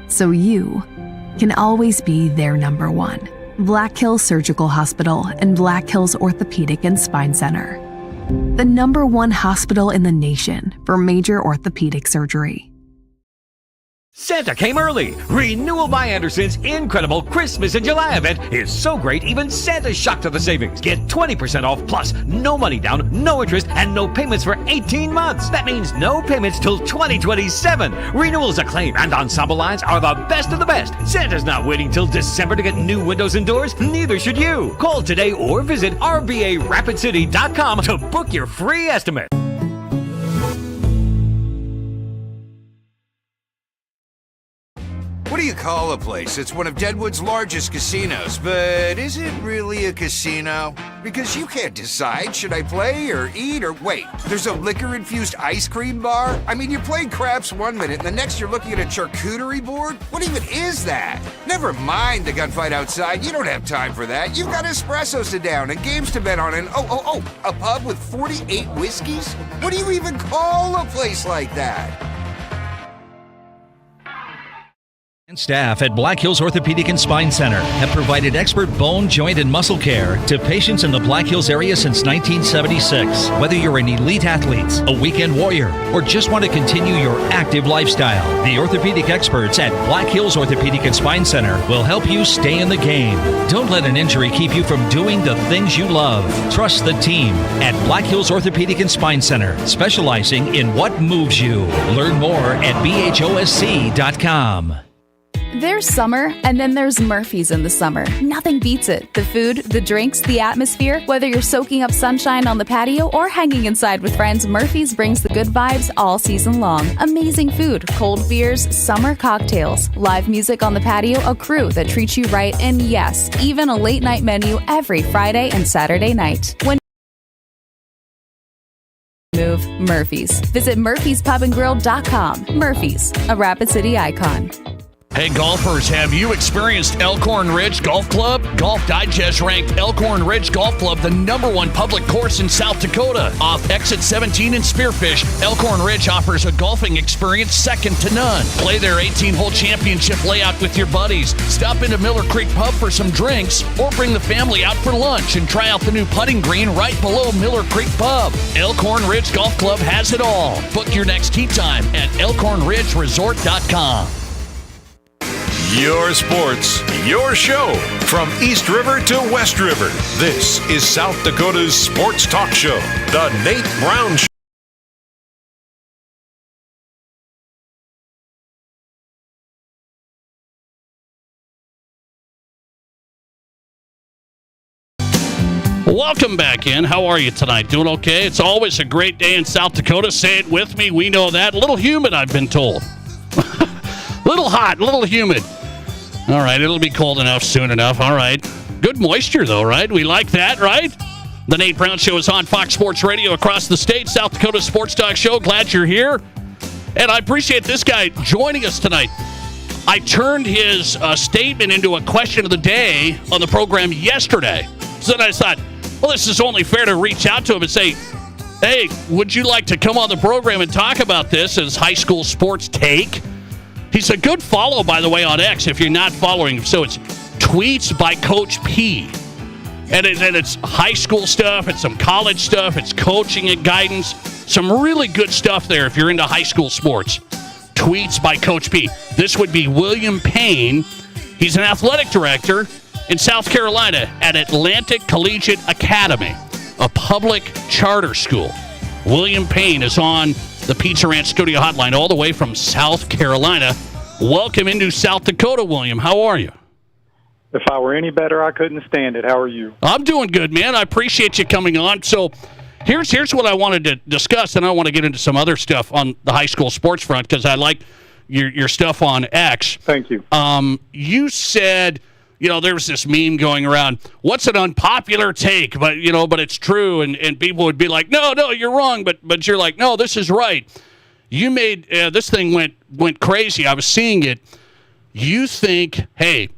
So you can always be their number one. Black Hills Surgical Hospital and Black Hills Orthopedic and Spine Center. The number one hospital in the nation for major orthopedic surgery. Santa came early. Renewal by Anderson's incredible Christmas in July event is so great, even Santa's shocked at the savings. Get 20% off plus no money down, no interest, and no payments for 18 months. That means no payments till 2027. Renewals Acclaim and Ensemble lines are the best of the best. Santa's not waiting till December to get new windows and doors. Neither should you. Call today or visit rbarapidcity.com to book your free estimate. What do you call a place that's one of Deadwood's largest casinos, but is it really a casino? Because you can't decide, should I play or eat or wait, there's a liquor-infused ice cream bar? I mean, you're playing craps one minute and the next you're looking at a charcuterie board? What even is that? Never mind the gunfight outside, you don't have time for that. You've got espressos to down and games to bet on and a pub with 48 whiskeys? What do you even call a place like that? And staff at Black Hills Orthopedic and Spine Center have provided expert bone, joint, and muscle care to patients in the Black Hills area since 1976. Whether you're an elite athlete, a weekend warrior, or just want to continue your active lifestyle, the orthopedic experts at Black Hills Orthopedic and Spine Center will help you stay in the game. Don't let an injury keep you from doing the things you love. Trust the team at Black Hills Orthopedic and Spine Center, specializing in what moves you. Learn more at bhosc.com. There's summer, and then there's Murphy's in the summer. Nothing beats it. The food, the drinks, the atmosphere. Whether you're soaking up sunshine on the patio or hanging inside with friends, Murphy's brings the good vibes all season long. Amazing food, cold beers, summer cocktails, live music on the patio, a crew that treats you right, and yes, even a late night menu every Friday and Saturday night. When move, Murphy's. Visit murphyspubandgrill.com. Murphy's, a Rapid City icon. Hey golfers, have you experienced Elkhorn Ridge Golf Club? Golf Digest ranked Elkhorn Ridge Golf Club the #1 public course in South Dakota. Off Exit 17 in Spearfish, Elkhorn Ridge offers a golfing experience second to none. Play their 18-hole championship layout with your buddies. Stop into Miller Creek Pub for some drinks, or bring the family out for lunch and try out the new putting green right below Miller Creek Pub. Elkhorn Ridge Golf Club has it all. Book your next tee time at elkhornridgeresort.com. Your sports, your show. From East River to West River, this is South Dakota's sports talk show, The Nate Brown Show. Welcome back in. How are you tonight? Doing okay? It's always a great day in South Dakota. Say it with me. We know that. A little humid, I've been told. Little hot, a little humid. All right, it'll be cold enough soon enough. All right. Good moisture, though, right? We like that, right? The Nate Brown Show is on Fox Sports Radio across the state. South Dakota Sports Talk Show. Glad you're here. And I appreciate this guy joining us tonight. I turned his statement into a question of the day on the program yesterday. So then I thought, well, this is only fair to reach out to him and say, hey, would you like to come on the program and talk about this as high school sports take? He's a good follow, by the way, on X if you're not following him. So it's Tweets by Coach P. And it's high school stuff, it's some college stuff, it's coaching and guidance. Some really good stuff there if you're into high school sports. Tweets by Coach P. This would be William Payne. He's an athletic director in South Carolina at Atlantic Collegiate Academy, a public charter school. William Payne is on the Pizza Ranch Studio Hotline all the way from South Carolina. Welcome into South Dakota, William. How are you? If I were any better, I couldn't stand it. How are you? I'm doing good, man. I appreciate you coming on. So here's what I wanted to discuss, and I want to get into some other stuff on the high school sports front because I like your stuff on X. Thank you. You said, there was this meme going around, what's an unpopular take, but it's true, and people would be like, no, you're wrong, but you're like, no, this is right. You made, this thing went crazy. I was seeing it. You think, hey,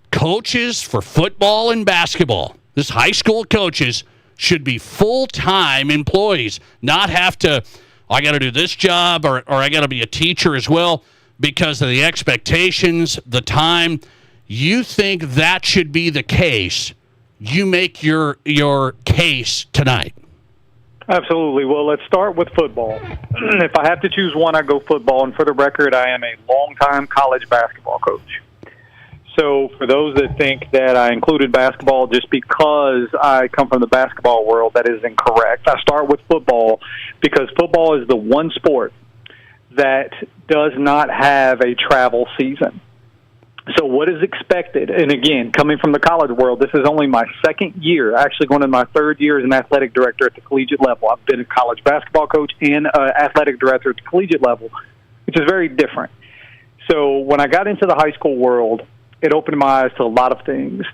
coaches for football and basketball, this high school coaches should be full-time employees, not have to, I got to do this job or I got to be a teacher as well because of the expectations, the time. You think that should be the case? You make your case tonight. Absolutely. Well, let's start with football. If I have to choose one, I go football. And for the record, I am a longtime college basketball coach. So for those that think that I included basketball just because I come from the basketball world, that is incorrect. I start with football because football is the one sport that does not have a travel season. So what is expected, and again, coming from the college world, this is only my second year, actually going into my third year as an athletic director at the collegiate level. I've been a college basketball coach and athletic director at the collegiate level, which is very different. So when I got into the high school world, it opened my eyes to a lot of things.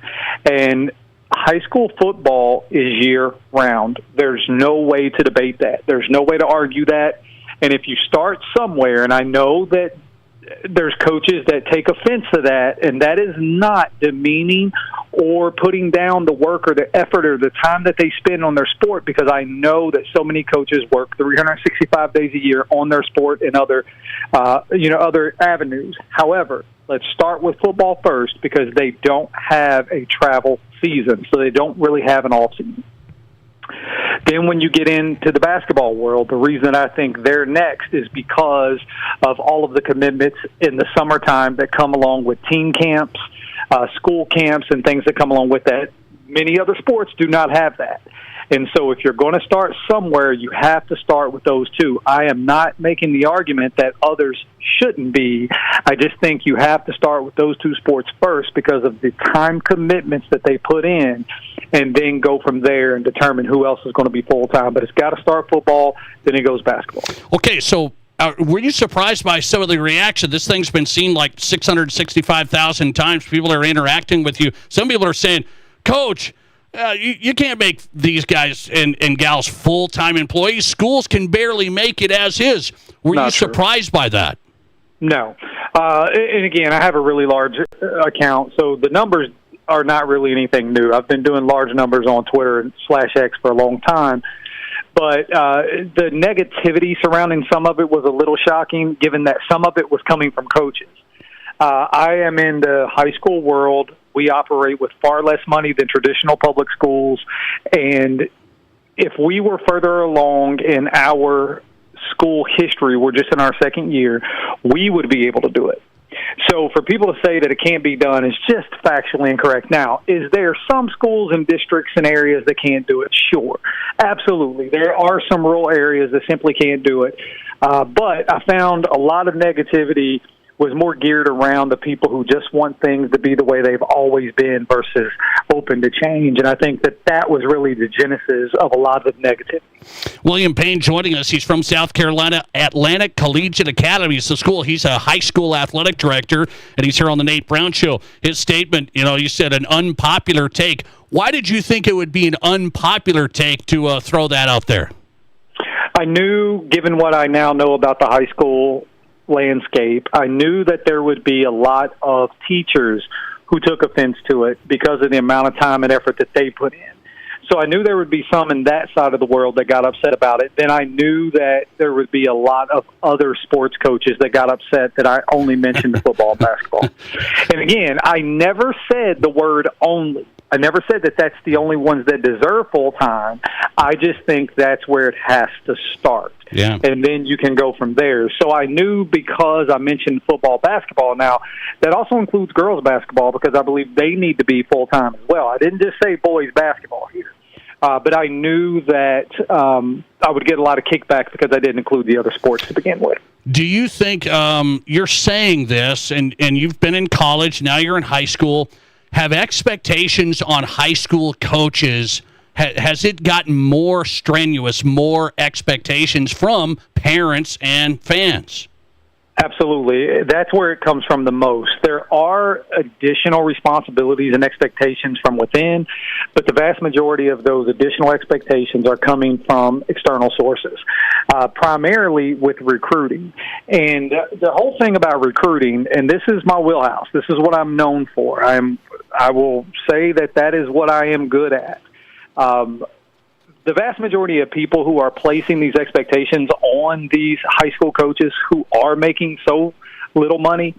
And high school football is year-round. There's no way to debate that. There's no way to argue that. And if you start somewhere, and I know that there's coaches that take offense to that, and that is not demeaning or putting down the work or the effort or the time that they spend on their sport, because I know that so many coaches work 365 days a year on their sport and other avenues. However, let's start with football first because they don't have a travel season, so they don't really have an off season. Then when you get into the basketball world, the reason I think they're next is because of all of the commitments in the summertime that come along with team camps, school camps, and things that come along with that. Many other sports do not have that. And so if you're going to start somewhere, you have to start with those two. I am not making the argument that others shouldn't be. I just think you have to start with those two sports first because of the time commitments that they put in, and then go from there and determine who else is going to be full-time. But it's got to start football, then it goes basketball. Okay, so were you surprised by some of the reaction? This thing's been seen like 665,000 times. People are interacting with you. Some people are saying, Coach, you can't make these guys and gals full-time employees. Schools can barely make it as is. Were you surprised by that? No. And again, I have a really large account, so the numbers are not really anything new. I've been doing large numbers on Twitter and /X for a long time. But the negativity surrounding some of it was a little shocking, given that some of it was coming from coaches. I am in the high school world. We operate with far less money than traditional public schools. And if we were further along in our school history, we're just in our second year, we would be able to do it. So for people to say that it can't be done is just factually incorrect. Now, is there some schools and districts and areas that can't do it? Sure. Absolutely. There are some rural areas that simply can't do it. But I found a lot of negativity was more geared around the people who just want things to be the way they've always been versus open to change. And I think that was really the genesis of a lot of the negativity. William Payne joining us. He's from South Carolina Atlantic Collegiate Academy. It's the school. He's a high school athletic director, and he's here on the Nate Brown Show. His statement, you said an unpopular take. Why did you think it would be an unpopular take to throw that out there? I knew, given what I now know about the high school landscape, I knew that there would be a lot of teachers who took offense to it because of the amount of time and effort that they put in. So I knew there would be some in that side of the world that got upset about it. Then I knew that there would be a lot of other sports coaches that got upset that I only mentioned football and basketball. And again, I never said the word only. I never said that that's the only ones that deserve full-time. I just think that's where it has to start. Yeah. And then you can go from there. So I knew, because I mentioned football, basketball. Now, that also includes girls basketball because I believe they need to be full-time as well. I didn't just say boys basketball here. But I knew that I would get a lot of kickback because I didn't include the other sports to begin with. Do you think you're saying this, and you've been in college, now you're in high school, have expectations on high school coaches, has it gotten more strenuous, more expectations from parents and fans? Absolutely. That's where it comes from the most. There are additional responsibilities and expectations from within, but the vast majority of those additional expectations are coming from external sources, primarily with recruiting. And the whole thing about recruiting, and this is my wheelhouse, this is what I'm known for. I will say that is what I am good at. The vast majority of people who are placing these expectations on these high school coaches who are making so little money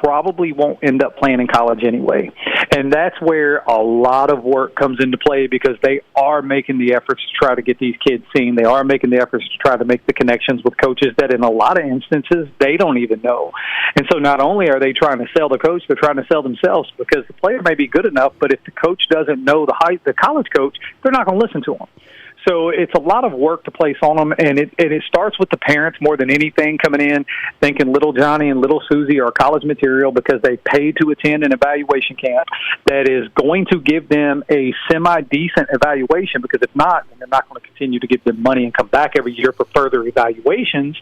probably won't end up playing in college anyway. And that's where a lot of work comes into play, because they are making the efforts to try to get these kids seen. They are making the efforts to try to make the connections with coaches that in a lot of instances they don't even know. And so not only are they trying to sell the coach, they're trying to sell themselves, because the player may be good enough, but if the coach doesn't know the college coach, they're not going to listen to him. So it's a lot of work to place on them, and it starts with the parents more than anything, coming in thinking little Johnny and little Susie are college material because they paid to attend an evaluation camp that is going to give them a semi-decent evaluation, because if not, then they're not going to continue to give them money and come back every year for further evaluations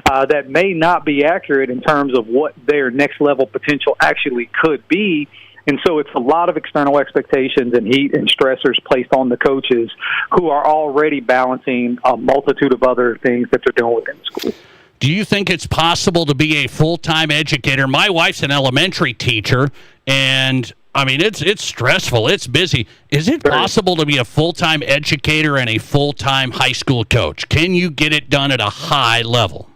that may not be accurate in terms of what their next level potential actually could be. And so it's a lot of external expectations and heat and stressors placed on the coaches who are already balancing a multitude of other things that they're doing within the school. Do you think it's possible to be a full-time educator? My wife's an elementary teacher, and I mean, it's stressful. It's busy. Is it possible to be a full-time educator and a full-time high school coach? Can you get it done at a high level?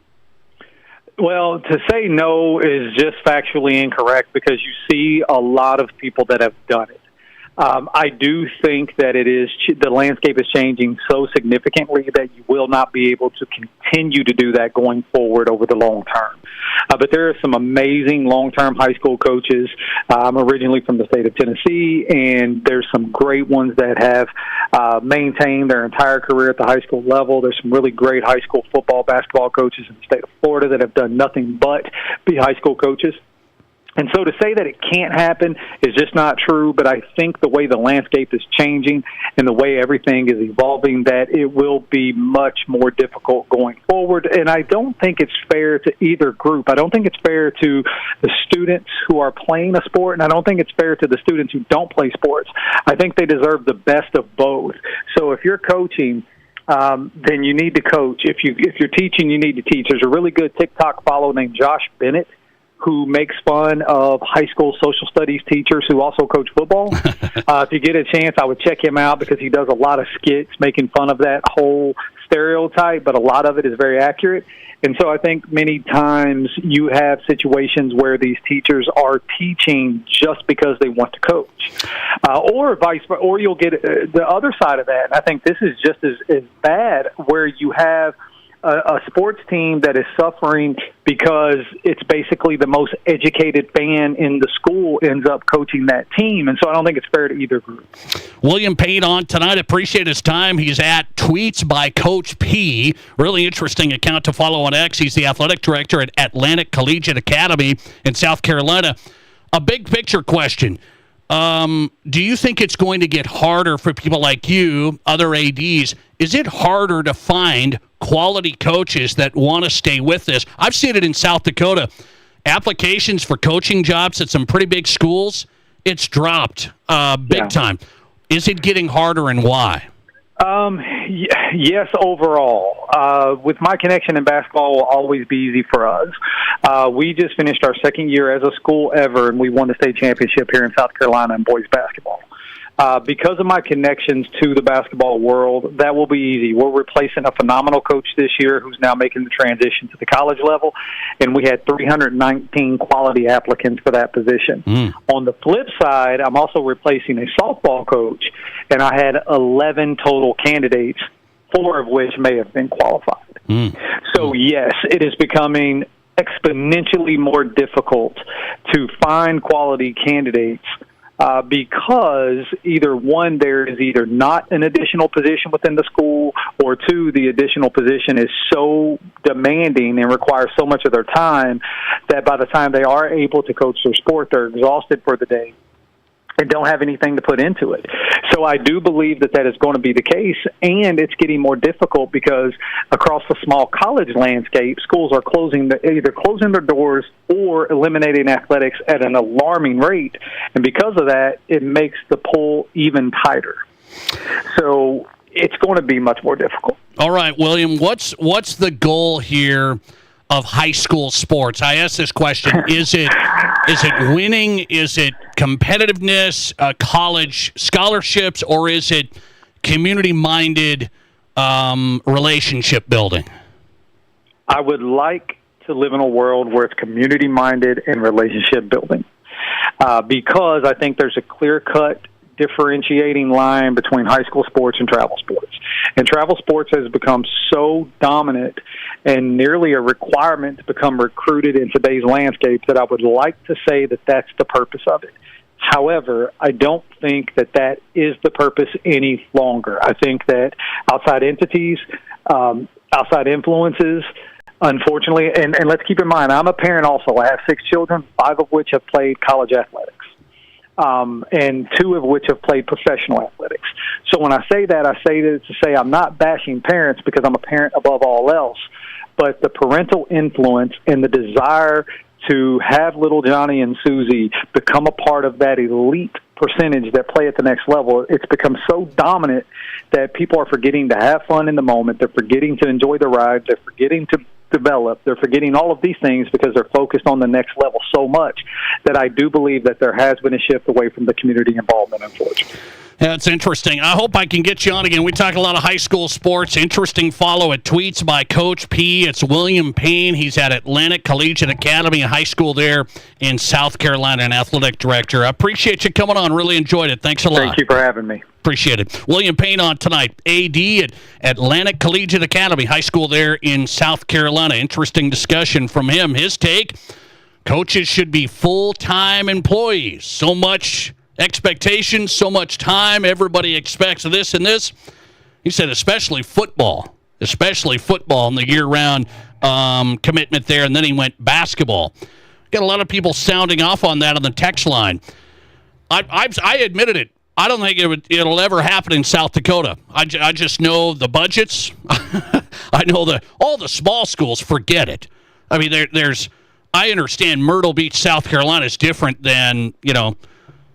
Well, to say no is just factually incorrect, because you see a lot of people that have done it. I do think that the landscape is changing so significantly that you will not be able to continue to do that going forward over the long term. But there are some amazing long-term high school coaches. I'm originally from the state of Tennessee, and there's some great ones that have maintained their entire career at the high school level. There's some really great high school football, basketball coaches in the state of Florida that have done nothing but be high school coaches. And so to say that it can't happen is just not true, but I think the way the landscape is changing and the way everything is evolving, that it will be much more difficult going forward. And I don't think it's fair to either group. I don't think it's fair to the students who are playing a sport, and I don't think it's fair to the students who don't play sports. I think they deserve the best of both. So if you're coaching, then you need to coach. If you're teaching, you need to teach. There's a really good TikTok follow named Josh Bennett, who makes fun of high school social studies teachers who also coach football. If you get a chance, I would check him out, because he does a lot of skits making fun of that whole stereotype, but a lot of it is very accurate. And so I think many times you have situations where these teachers are teaching just because they want to coach, or vice versa, or you'll get the other side of that. And I think this is just as bad, where you have a sports team that is suffering because it's basically the most educated fan in the school ends up coaching that team. And so I don't think it's fair to either group. William Payne on tonight. Appreciate his time. He's at Tweets by Coach P. Really interesting account to follow on X. He's the athletic director at Atlantic Collegiate Academy in South Carolina. A big picture question. Do you think it's going to get harder for people like you, other ADs? Is it harder to find quality coaches that want to stay with this? I've seen it in South Dakota. Applications for coaching jobs at some pretty big schools, it's dropped big time. Is it getting harder, and why? Yes, overall. With my connection in basketball, will always be easy for us. We just finished our second year as a school ever, and we won the state championship here in South Carolina in boys basketball. Because of my connections to the basketball world, that will be easy. We're replacing a phenomenal coach this year who's now making the transition to the college level, and we had 319 quality applicants for that position. On the flip side, I'm also replacing a softball coach, and I had 11 total candidates, 4 of which may have been qualified. So, yes, it is becoming exponentially more difficult to find quality candidates because either one, there is either not an additional position within the school, or two, the additional position is so demanding and requires so much of their time that by the time they are able to coach their sport, they're exhausted for the day and don't have anything to put into it. So I do believe that is going to be the case, and it's getting more difficult because across the small college landscape, schools are either closing their doors or eliminating athletics at an alarming rate, and because of that, it makes the pull even tighter. So it's going to be much more difficult. All right, William, what's the goal here of high school sports? I asked this question. Is it winning? Is it competitiveness, college scholarships, or is it community-minded relationship building? I would like to live in a world where it's community-minded and relationship building, because I think there's a clear-cut differentiating line between high school sports and travel sports. And travel sports has become so dominant and nearly a requirement to become recruited in today's landscape that I would like to say that that's the purpose of it. However, I don't think that is the purpose any longer. I think that outside entities, outside influences, unfortunately, and let's keep in mind, I'm a parent also. I have 6 children, 5 of which have played college athletics. And 2 of which have played professional athletics. So when I say that, I say that to say I'm not bashing parents because I'm a parent above all else, but the parental influence and the desire to have little Johnny and Susie become a part of that elite percentage that play at the next level, it's become so dominant that people are forgetting to have fun in the moment. They're forgetting to enjoy the ride. They're forgetting to develop. They're forgetting all of these things because they're focused on the next level so much that I do believe that there has been a shift away from the community involvement, unfortunately. Yeah, it's interesting. I hope I can get you on again. We talk a lot of high school sports. Interesting follow at Tweets by Coach P. It's William Payne. He's at Atlantic Collegiate Academy, a high school there in South Carolina, an athletic director. I appreciate you coming on. Really enjoyed it. Thanks a lot. Thank you for having me. Appreciate it. William Payne on tonight, AD at Atlantic Collegiate Academy, high school there in South Carolina. Interesting discussion from him. His take, coaches should be full-time employees. So much expectations, so much time. Everybody expects this and this. He said especially football in the year-round commitment there. And then he went basketball. Got a lot of people sounding off on that on the text line. I admitted it. I don't think it'll ever happen in South Dakota. I just know the budgets. I know all the small schools, forget it. I mean, I understand Myrtle Beach, South Carolina is different than,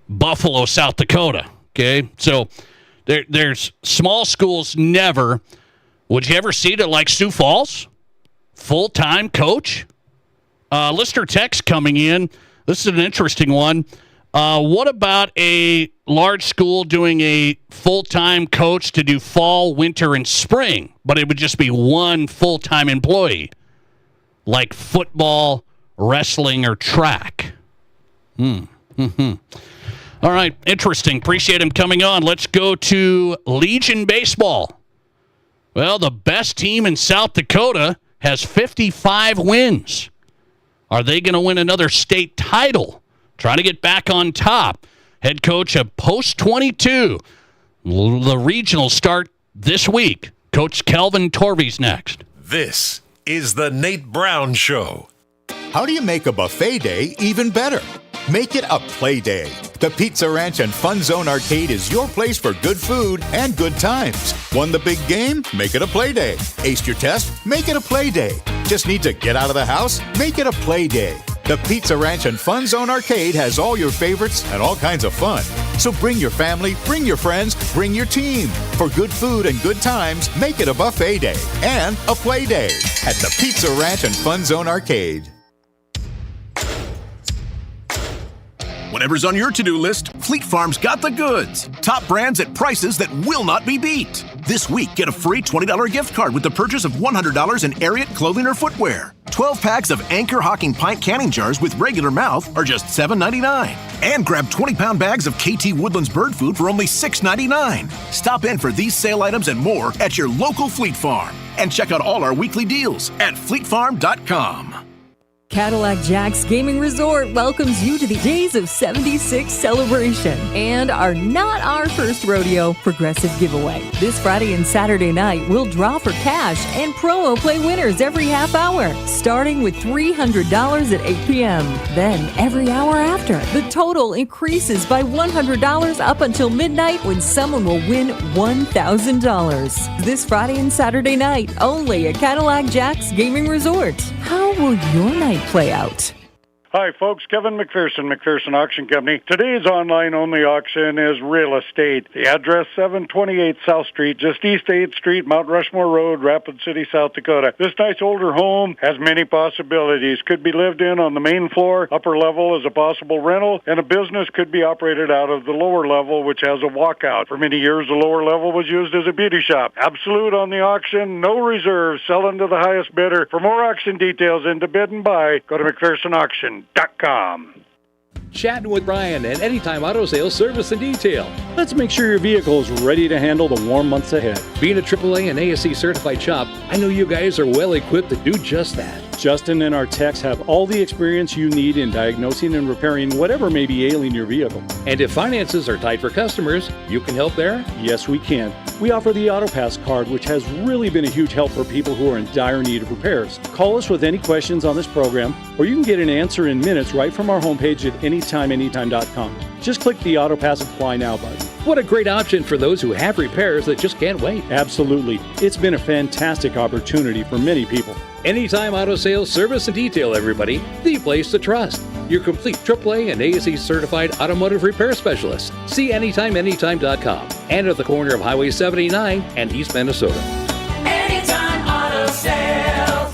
Buffalo, South Dakota. Okay? So there's small schools never. Would you ever see it at like Sioux Falls? Full-time coach? Listener text coming in. This is an interesting one. What about a large school doing a full-time coach to do fall, winter, and spring, but it would just be one full-time employee, like football, wrestling, or track? All right, interesting. Appreciate him coming on. Let's go to Legion Baseball. Well, the best team in South Dakota has 55 wins. Are they going to win another state title? Trying to get back on top. Head coach of Post 22. The regionals start this week. Coach Kelvin Torve's next. This is the Nate Brown Show. How do you make a buffet day even better? Make it a play day. The Pizza Ranch and Fun Zone Arcade is your place for good food and good times. Won the big game? Make it a play day. Aced your test? Make it a play day. Just need to get out of the house? Make it a play day. The Pizza Ranch and Fun Zone Arcade has all your favorites and all kinds of fun. So bring your family, bring your friends, bring your team. For good food and good times, make it a buffet day and a play day at the Pizza Ranch and Fun Zone Arcade. Whatever's on your to-do list, Fleet Farm's got the goods. Top brands at prices that will not be beat. This week, get a free $20 gift card with the purchase of $100 in Ariat clothing or footwear. 12 packs of Anchor Hocking pint canning jars with regular mouth are just $7.99. And grab 20-pound bags of KT Woodlands bird food for only $6.99. Stop in for these sale items and more at your local Fleet Farm. And check out all our weekly deals at fleetfarm.com. Cadillac Jack's Gaming Resort welcomes you to the Days of 76 celebration and our Not Our First Rodeo Progressive giveaway. This Friday and Saturday night, we'll draw for cash and promo play winners every half hour, starting with $300 at 8 p.m. Then, every hour after, the total increases by $100 up until midnight when someone will win $1,000. This Friday and Saturday night, only at Cadillac Jack's Gaming Resort. How will your night play out? Hi, folks. Kevin McPherson Auction Company. Today's online-only auction is real estate. The address, 728 South Street, just east 8th Street, Mount Rushmore Road, Rapid City, South Dakota. This nice older home has many possibilities. Could be lived in on the main floor, upper level is a possible rental, and a business could be operated out of the lower level, which has a walkout. For many years, the lower level was used as a beauty shop. Absolute on the auction, no reserves, selling to the highest bidder. For more auction details and to bid and buy, go to McPhersonAuction.com. Chatting with Brian at Anytime Auto Sales Service and Detail. Let's make sure your vehicle is ready to handle the warm months ahead. Being a AAA and ASE certified shop, I know you guys are well equipped to do just that. Justin and our techs have all the experience you need in diagnosing and repairing whatever may be ailing your vehicle. And if finances are tight for customers, you can help there? Yes, we can. We offer the AutoPass card, which has really been a huge help for people who are in dire need of repairs. Call us with any questions on this program, or you can get an answer in minutes right from our homepage at anytimeanytime.com. Just click the AutoPass Apply Now button. What a great option for those who have repairs that just can't wait. Absolutely. It's been a fantastic opportunity for many people. Anytime Auto Sales Service and Detail, everybody. The place to trust. Your complete AAA and ASE certified automotive repair specialist. See anytimeanytime.com and at the corner of Highway 79 and East Minnesota. Anytime Auto Sales.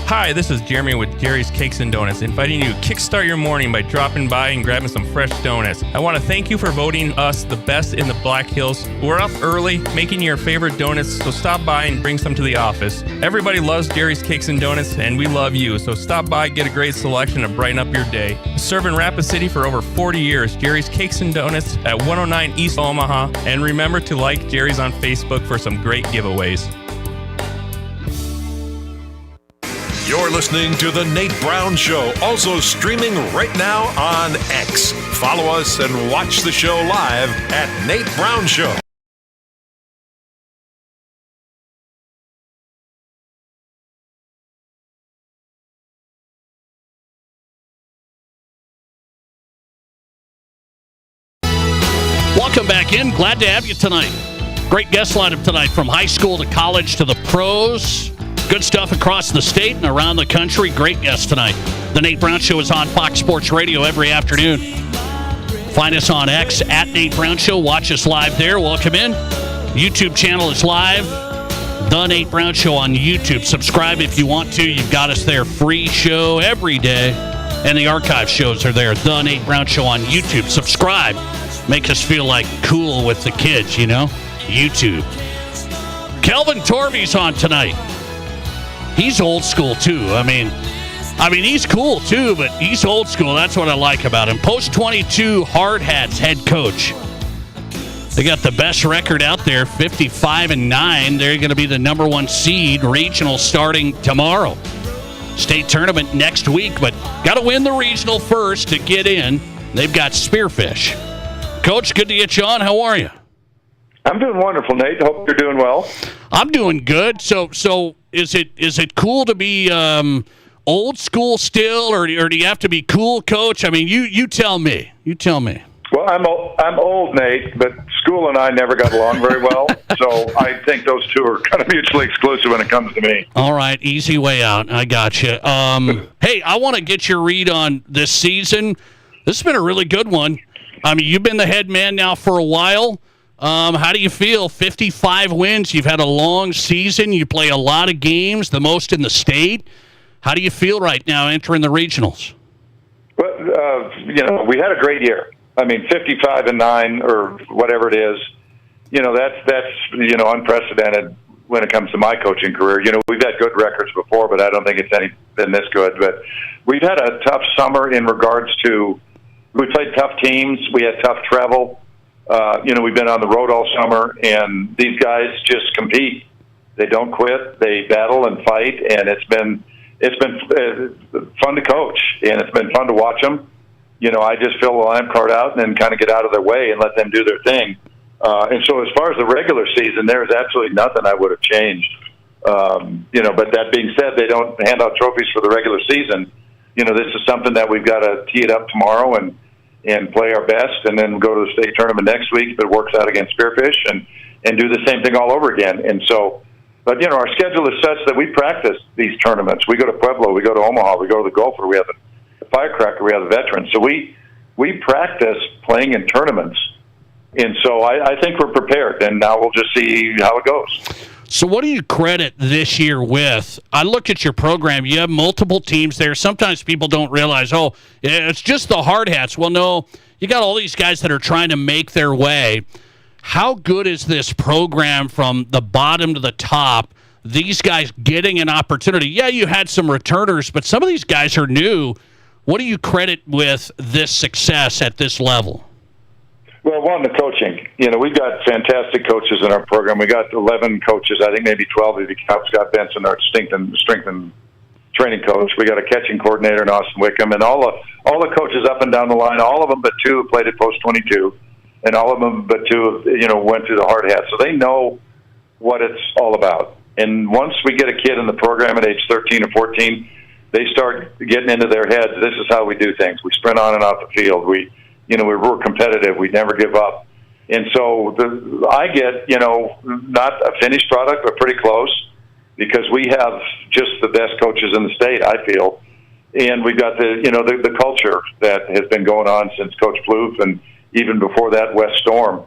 Hi, this is Jeremy with Jerry's Cakes and Donuts, inviting you to kickstart your morning by dropping by and grabbing some fresh donuts. I want to thank you for voting us the best in the Black Hills. We're up early making your favorite donuts, so stop by and bring some to the office. Everybody loves Jerry's Cakes and Donuts, and we love you, so stop by, get a great selection, and brighten up your day. Serving Rapid City for over 40 years, Jerry's Cakes and Donuts at 109 East Omaha, and remember to like Jerry's on Facebook for some great giveaways. You're listening to The Nate Brown Show, also streaming right now on X. Follow us and watch the show live at Nate Brown Show. Welcome back in. Glad to have you tonight. Great guest lineup tonight, from high school to college to the pros. Good stuff across the state and around the country. Great guests tonight. The Nate Brown Show is on Fox Sports Radio every afternoon. Find us on X at Nate Brown Show. Watch us live there. Welcome in. YouTube channel is live. The Nate Brown Show on YouTube. Subscribe if you want to. You've got us there. Free show every day. And the archive shows are there. The Nate Brown Show on YouTube. Subscribe. Make us feel like cool with the kids, you know? YouTube. Kelvin Torve's on tonight. He's old school, too. I mean, he's cool, too, but he's old school. That's what I like about him. Post 22 Hard Hats head coach. They got the best record out there, 55-9. They're going to be the number one seed, regional starting tomorrow. State tournament next week, but got to win the regional first to get in. They've got Spearfish. Coach, good to get you on. How are you? I'm doing wonderful, Nate. Hope you're doing well. I'm doing good. So is it cool to be old school still, or do you have to be cool, Coach? I mean, you tell me. You tell me. Well, I'm old, Nate, but school and I never got along very well, so I think those two are kind of mutually exclusive when it comes to me. All right, easy way out. I got you. Hey, I want to get your read on this season. This has been a really good one. I mean, you've been the head man now for a while. How do you feel? 55 wins. You've had a long season. You play a lot of games, the most in the state. How do you feel right now entering the regionals? Well, we had a great year. I mean, 55-9 or whatever it is. That's unprecedented when it comes to my coaching career. We've had good records before, but I don't think it's been this good. But we've had a tough summer in regards to we played tough teams. We had tough travel. We've been on the road all summer, and these guys just compete. They don't quit. They battle and fight, and it's been it's been fun to coach, and it's been fun to watch them. I just fill the line card out and then kind of get out of their way and let them do their thing. And so as far as the regular season, there's absolutely nothing I would have changed. But that being said, they don't hand out trophies for the regular season. This is something that we've got to tee it up tomorrow and play our best, and then go to the state tournament next week if it works out against Spearfish, and do the same thing all over again. And so, but our schedule is such that we practice these tournaments. We go to Pueblo, we go to Omaha, we go to the Gopher, we have the Firecracker, we have the Veterans. So we practice playing in tournaments. And so I think we're prepared, and now we'll just see how it goes. So what do you credit this year with? I look at your program. You have multiple teams there. Sometimes people don't realize, it's just the hard hats. Well, no, you got all these guys that are trying to make their way. How good is this program from the bottom to the top? These guys getting an opportunity. Yeah, you had some returners, but some of these guys are new. What do you credit with this success at this level? Well, one, the coaching. We've got fantastic coaches in our program. We got 11 coaches. I think maybe 12 if you count Scott Benson, our strength and training coach. We got a catching coordinator in Austin Wickham, and all the coaches up and down the line. All of them, but two have played at Post 22, and all of them, but two, went through the hard hat. So they know what it's all about. And once we get a kid in the program at age 13 or 14, they start getting into their heads. This is how we do things. We sprint on and off the field. We're competitive. We never give up. And so I get, not a finished product, but pretty close, because we have just the best coaches in the state, I feel. And we've got the culture that has been going on since Coach Plouffe, and even before that, West Storm,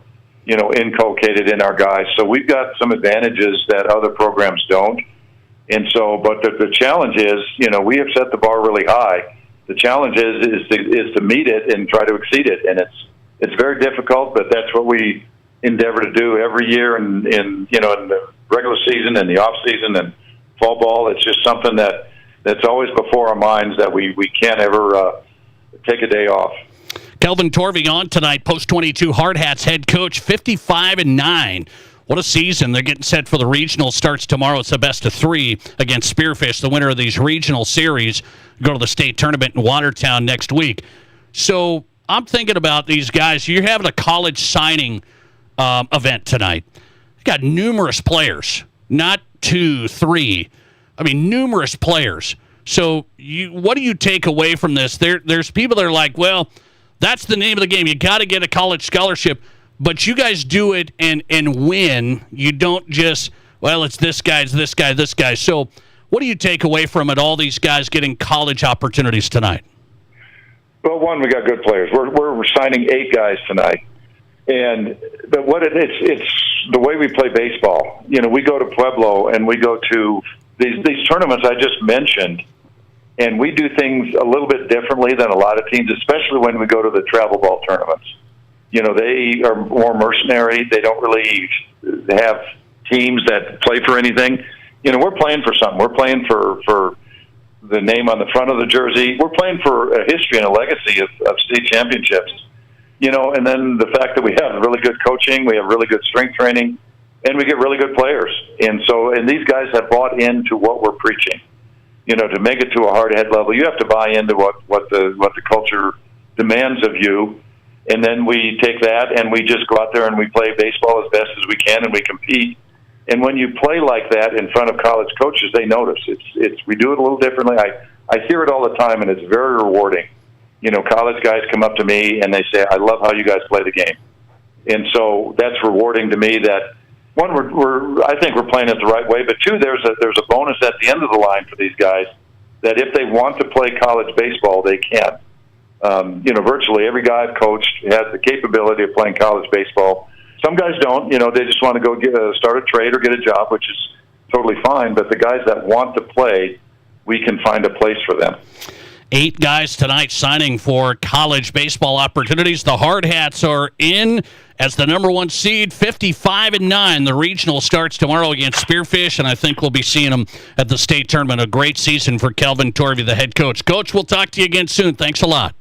inculcated in our guys. So we've got some advantages that other programs don't. And so, but the challenge is, we have set the bar really high. The challenge is to meet it and try to exceed it, and it's very difficult. But that's what we endeavor to do every year, in the regular season and the off season and fall ball. It's just something that's always before our minds, that we can't ever take a day off. Kelvin Torve on tonight, Post 22 Hard Hats head coach, 55-9. What a season. They're getting set for the regional. Starts tomorrow. It's a best of 3 against Spearfish, the winner of these regional series. Go to the state tournament in Watertown next week. So I'm thinking about these guys. You're having a college signing event tonight. You got numerous players, not 2, 3. I mean, numerous players. So what do you take away from this? There's people that are like, well, that's the name of the game. You got to get a college scholarship. But you guys do it and win. You don't just, it's this guy, it's this guy, this guy. So what do you take away from it, all these guys getting college opportunities tonight? Well, one, we got good players. We're signing 8 guys tonight. But it's the way we play baseball. We go to Pueblo and we go to these tournaments I just mentioned, and we do things a little bit differently than a lot of teams, especially when we go to the travel ball tournaments. They are more mercenary. They don't really have teams that play for anything. We're playing for something. We're playing for the name on the front of the jersey. We're playing for a history and a legacy of state championships. And then the fact that we have really good coaching, we have really good strength training, and we get really good players. And these guys have bought into what we're preaching. To make it to a hard head level, you have to buy into what the culture demands of you. And then we take that and we just go out there and we play baseball as best as we can, and we compete. And when you play like that in front of college coaches, they notice. We do it a little differently. I hear it all the time, and it's very rewarding. College guys come up to me and they say, "I love how you guys play the game." And so that's rewarding to me. That one, I think we're playing it the right way. But two, there's a bonus at the end of the line for these guys, that if they want to play college baseball, they can. Virtually every guy I've coached has the capability of playing college baseball. Some guys don't. They just want to go start a trade or get a job, which is totally fine. But the guys that want to play, we can find a place for them. 8 guys tonight signing for college baseball opportunities. The Hard Hats are in as the number 1 seed, 55-9. The regional starts tomorrow against Spearfish, and I think we'll be seeing them at the state tournament. A great season for Kelvin Torve, the head coach. Coach, we'll talk to you again soon. Thanks a lot.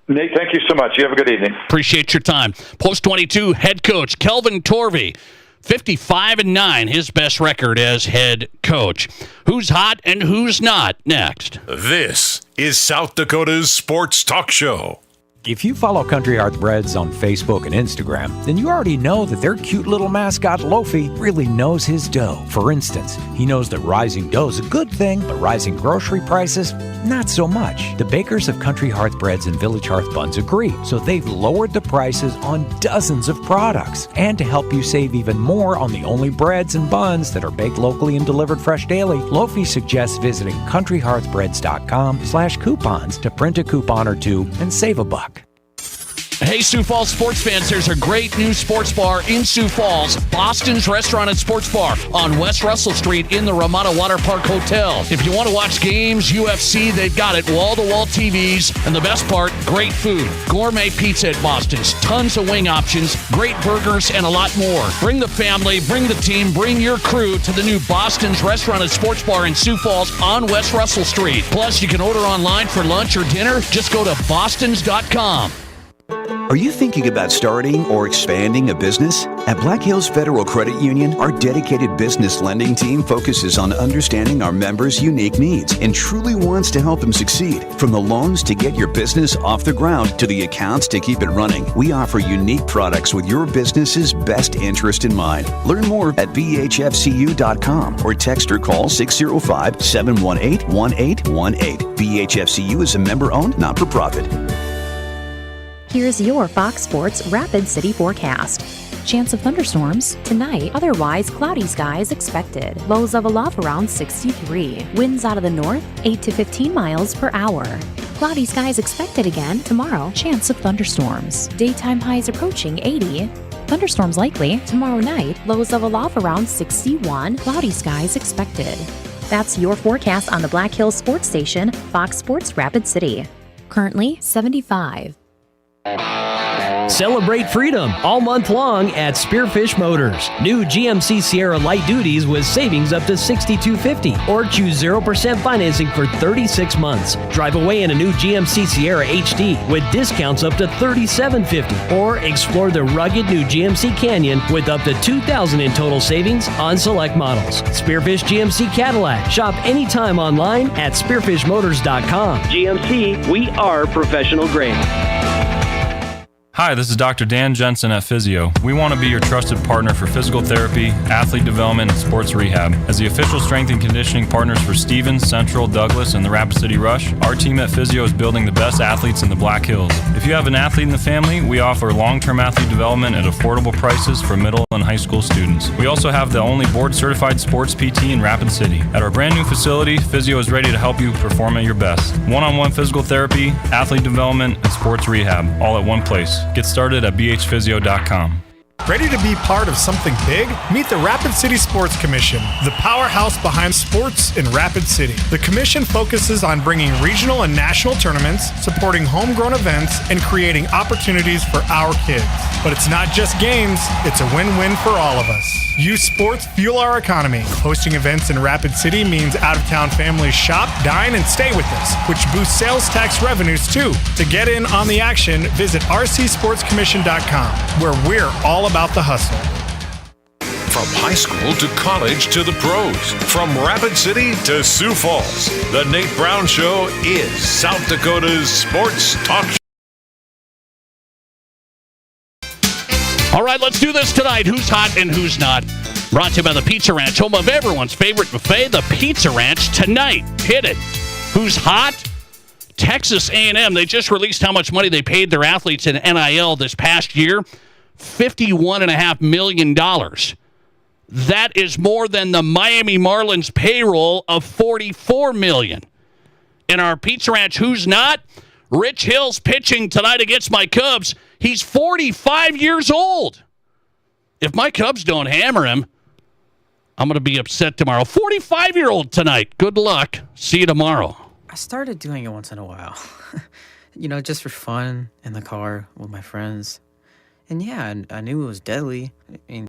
Nate, thank you so much. You have a good evening. Appreciate your time. Post 22 head coach Kelvin Torve. 55-9, his best record as head coach. Who's hot and who's not? Next. This is South Dakota's Sports Talk Show. If you follow Country Heartbreds on Facebook and Instagram, then you already know that their cute little mascot, Lofi, really knows his dough. For instance, he knows that rising dough is a good thing, but rising grocery prices, not so much. The bakers of Country Heartbreds and Village Hearth Buns agree, so they've lowered the prices on dozens of products. And to help you save even more on the only breads and buns that are baked locally and delivered fresh daily, Lofi suggests visiting countryhearthbreads.com/coupons to print a coupon or two and save a buck. Hey, Sioux Falls sports fans, there's a great new sports bar in Sioux Falls, Boston's Restaurant and Sports Bar on West Russell Street in the Ramada Water Park Hotel. If you want to watch games, UFC, they've got it, wall-to-wall TVs, and the best part, great food. Gourmet pizza at Boston's, tons of wing options, great burgers, and a lot more. Bring the family, bring the team, bring your crew to the new Boston's Restaurant and Sports Bar in Sioux Falls on West Russell Street. Plus, you can order online for lunch or dinner. Just go to bostons.com. Are you thinking about starting or expanding a business? At Black Hills Federal Credit Union, our dedicated business lending team focuses on understanding our members' unique needs and truly wants to help them succeed. From the loans to get your business off the ground to the accounts to keep it running, we offer unique products with your business's best interest in mind. Learn more at bhfcu.com or text or call 605-718-1818. BHFCU is a member-owned, not-for-profit. Here's your Fox Sports Rapid City forecast. Chance of thunderstorms tonight, otherwise cloudy skies expected. Lows of aloft around 63. Winds out of the north 8 to 15 miles per hour. Cloudy skies expected again tomorrow. Chance of thunderstorms. Daytime highs approaching 80. Thunderstorms likely tomorrow night. Lows of aloft around 61. Cloudy skies expected. That's your forecast on the Black Hills Sports Station, Fox Sports Rapid City. Currently 75. Celebrate freedom all month long at Spearfish Motors. New GMC Sierra Light Duties with savings up to $6,250 or choose 0% financing for 36 months. Drive away in a new GMC Sierra HD with discounts up to $3,750 or explore the rugged new GMC Canyon with up to $2,000 in total savings on select models. Spearfish GMC Cadillac. Shop anytime online at spearfishmotors.com. GMC, we are professional grade. Hi, this is Dr. Dan Jensen at Physio. We want to be your trusted partner for physical therapy, athlete development, and sports rehab. As the official strength and conditioning partners for Stevens, Central, Douglas, and the Rapid City Rush, our team at Physio is building the best athletes in the Black Hills. If you have an athlete in the family, we offer long-term athlete development at affordable prices for middle and high school students. We also have the only board-certified sports PT in Rapid City. At our brand new facility, Physio is ready to help you perform at your best. One-on-one physical therapy, athlete development, and sports rehab, all at one place. Get started at bhphysio.com. Ready to be part of something big? Meet the Rapid City Sports Commission, the powerhouse behind sports in Rapid City. The commission focuses on bringing regional and national tournaments, supporting homegrown events, and creating opportunities for our kids. But it's not just games, it's a win-win for all of us. Youth sports fuel our economy. Hosting events in Rapid City means out-of-town families shop, dine, and stay with us, which boosts sales tax revenues too. To get in on the action, visit rcsportscommission.com, where we're all about the hustle. From high school to college to the pros, from Rapid City to Sioux Falls, the Nate Brown Show is South Dakota's Sports Talk Show. All right, let's do this tonight. Who's hot and who's not? Brought to you by the Pizza Ranch, home of everyone's favorite buffet, the Pizza Ranch. Tonight, hit it. Who's hot? Texas A&M. They just released how much money they paid their athletes in NIL this past year. $51.5 million. That is more than the Miami Marlins payroll of $44 million. In our Pizza Ranch, who's not? Rich Hill's pitching tonight against my Cubs. He's 45 years old. If my Cubs don't hammer him, I'm going to be upset tomorrow. 45-year-old tonight. Good luck. See you tomorrow. I started doing it once in a while. Just for fun in the car with my friends. And yeah, I knew it was deadly. I mean,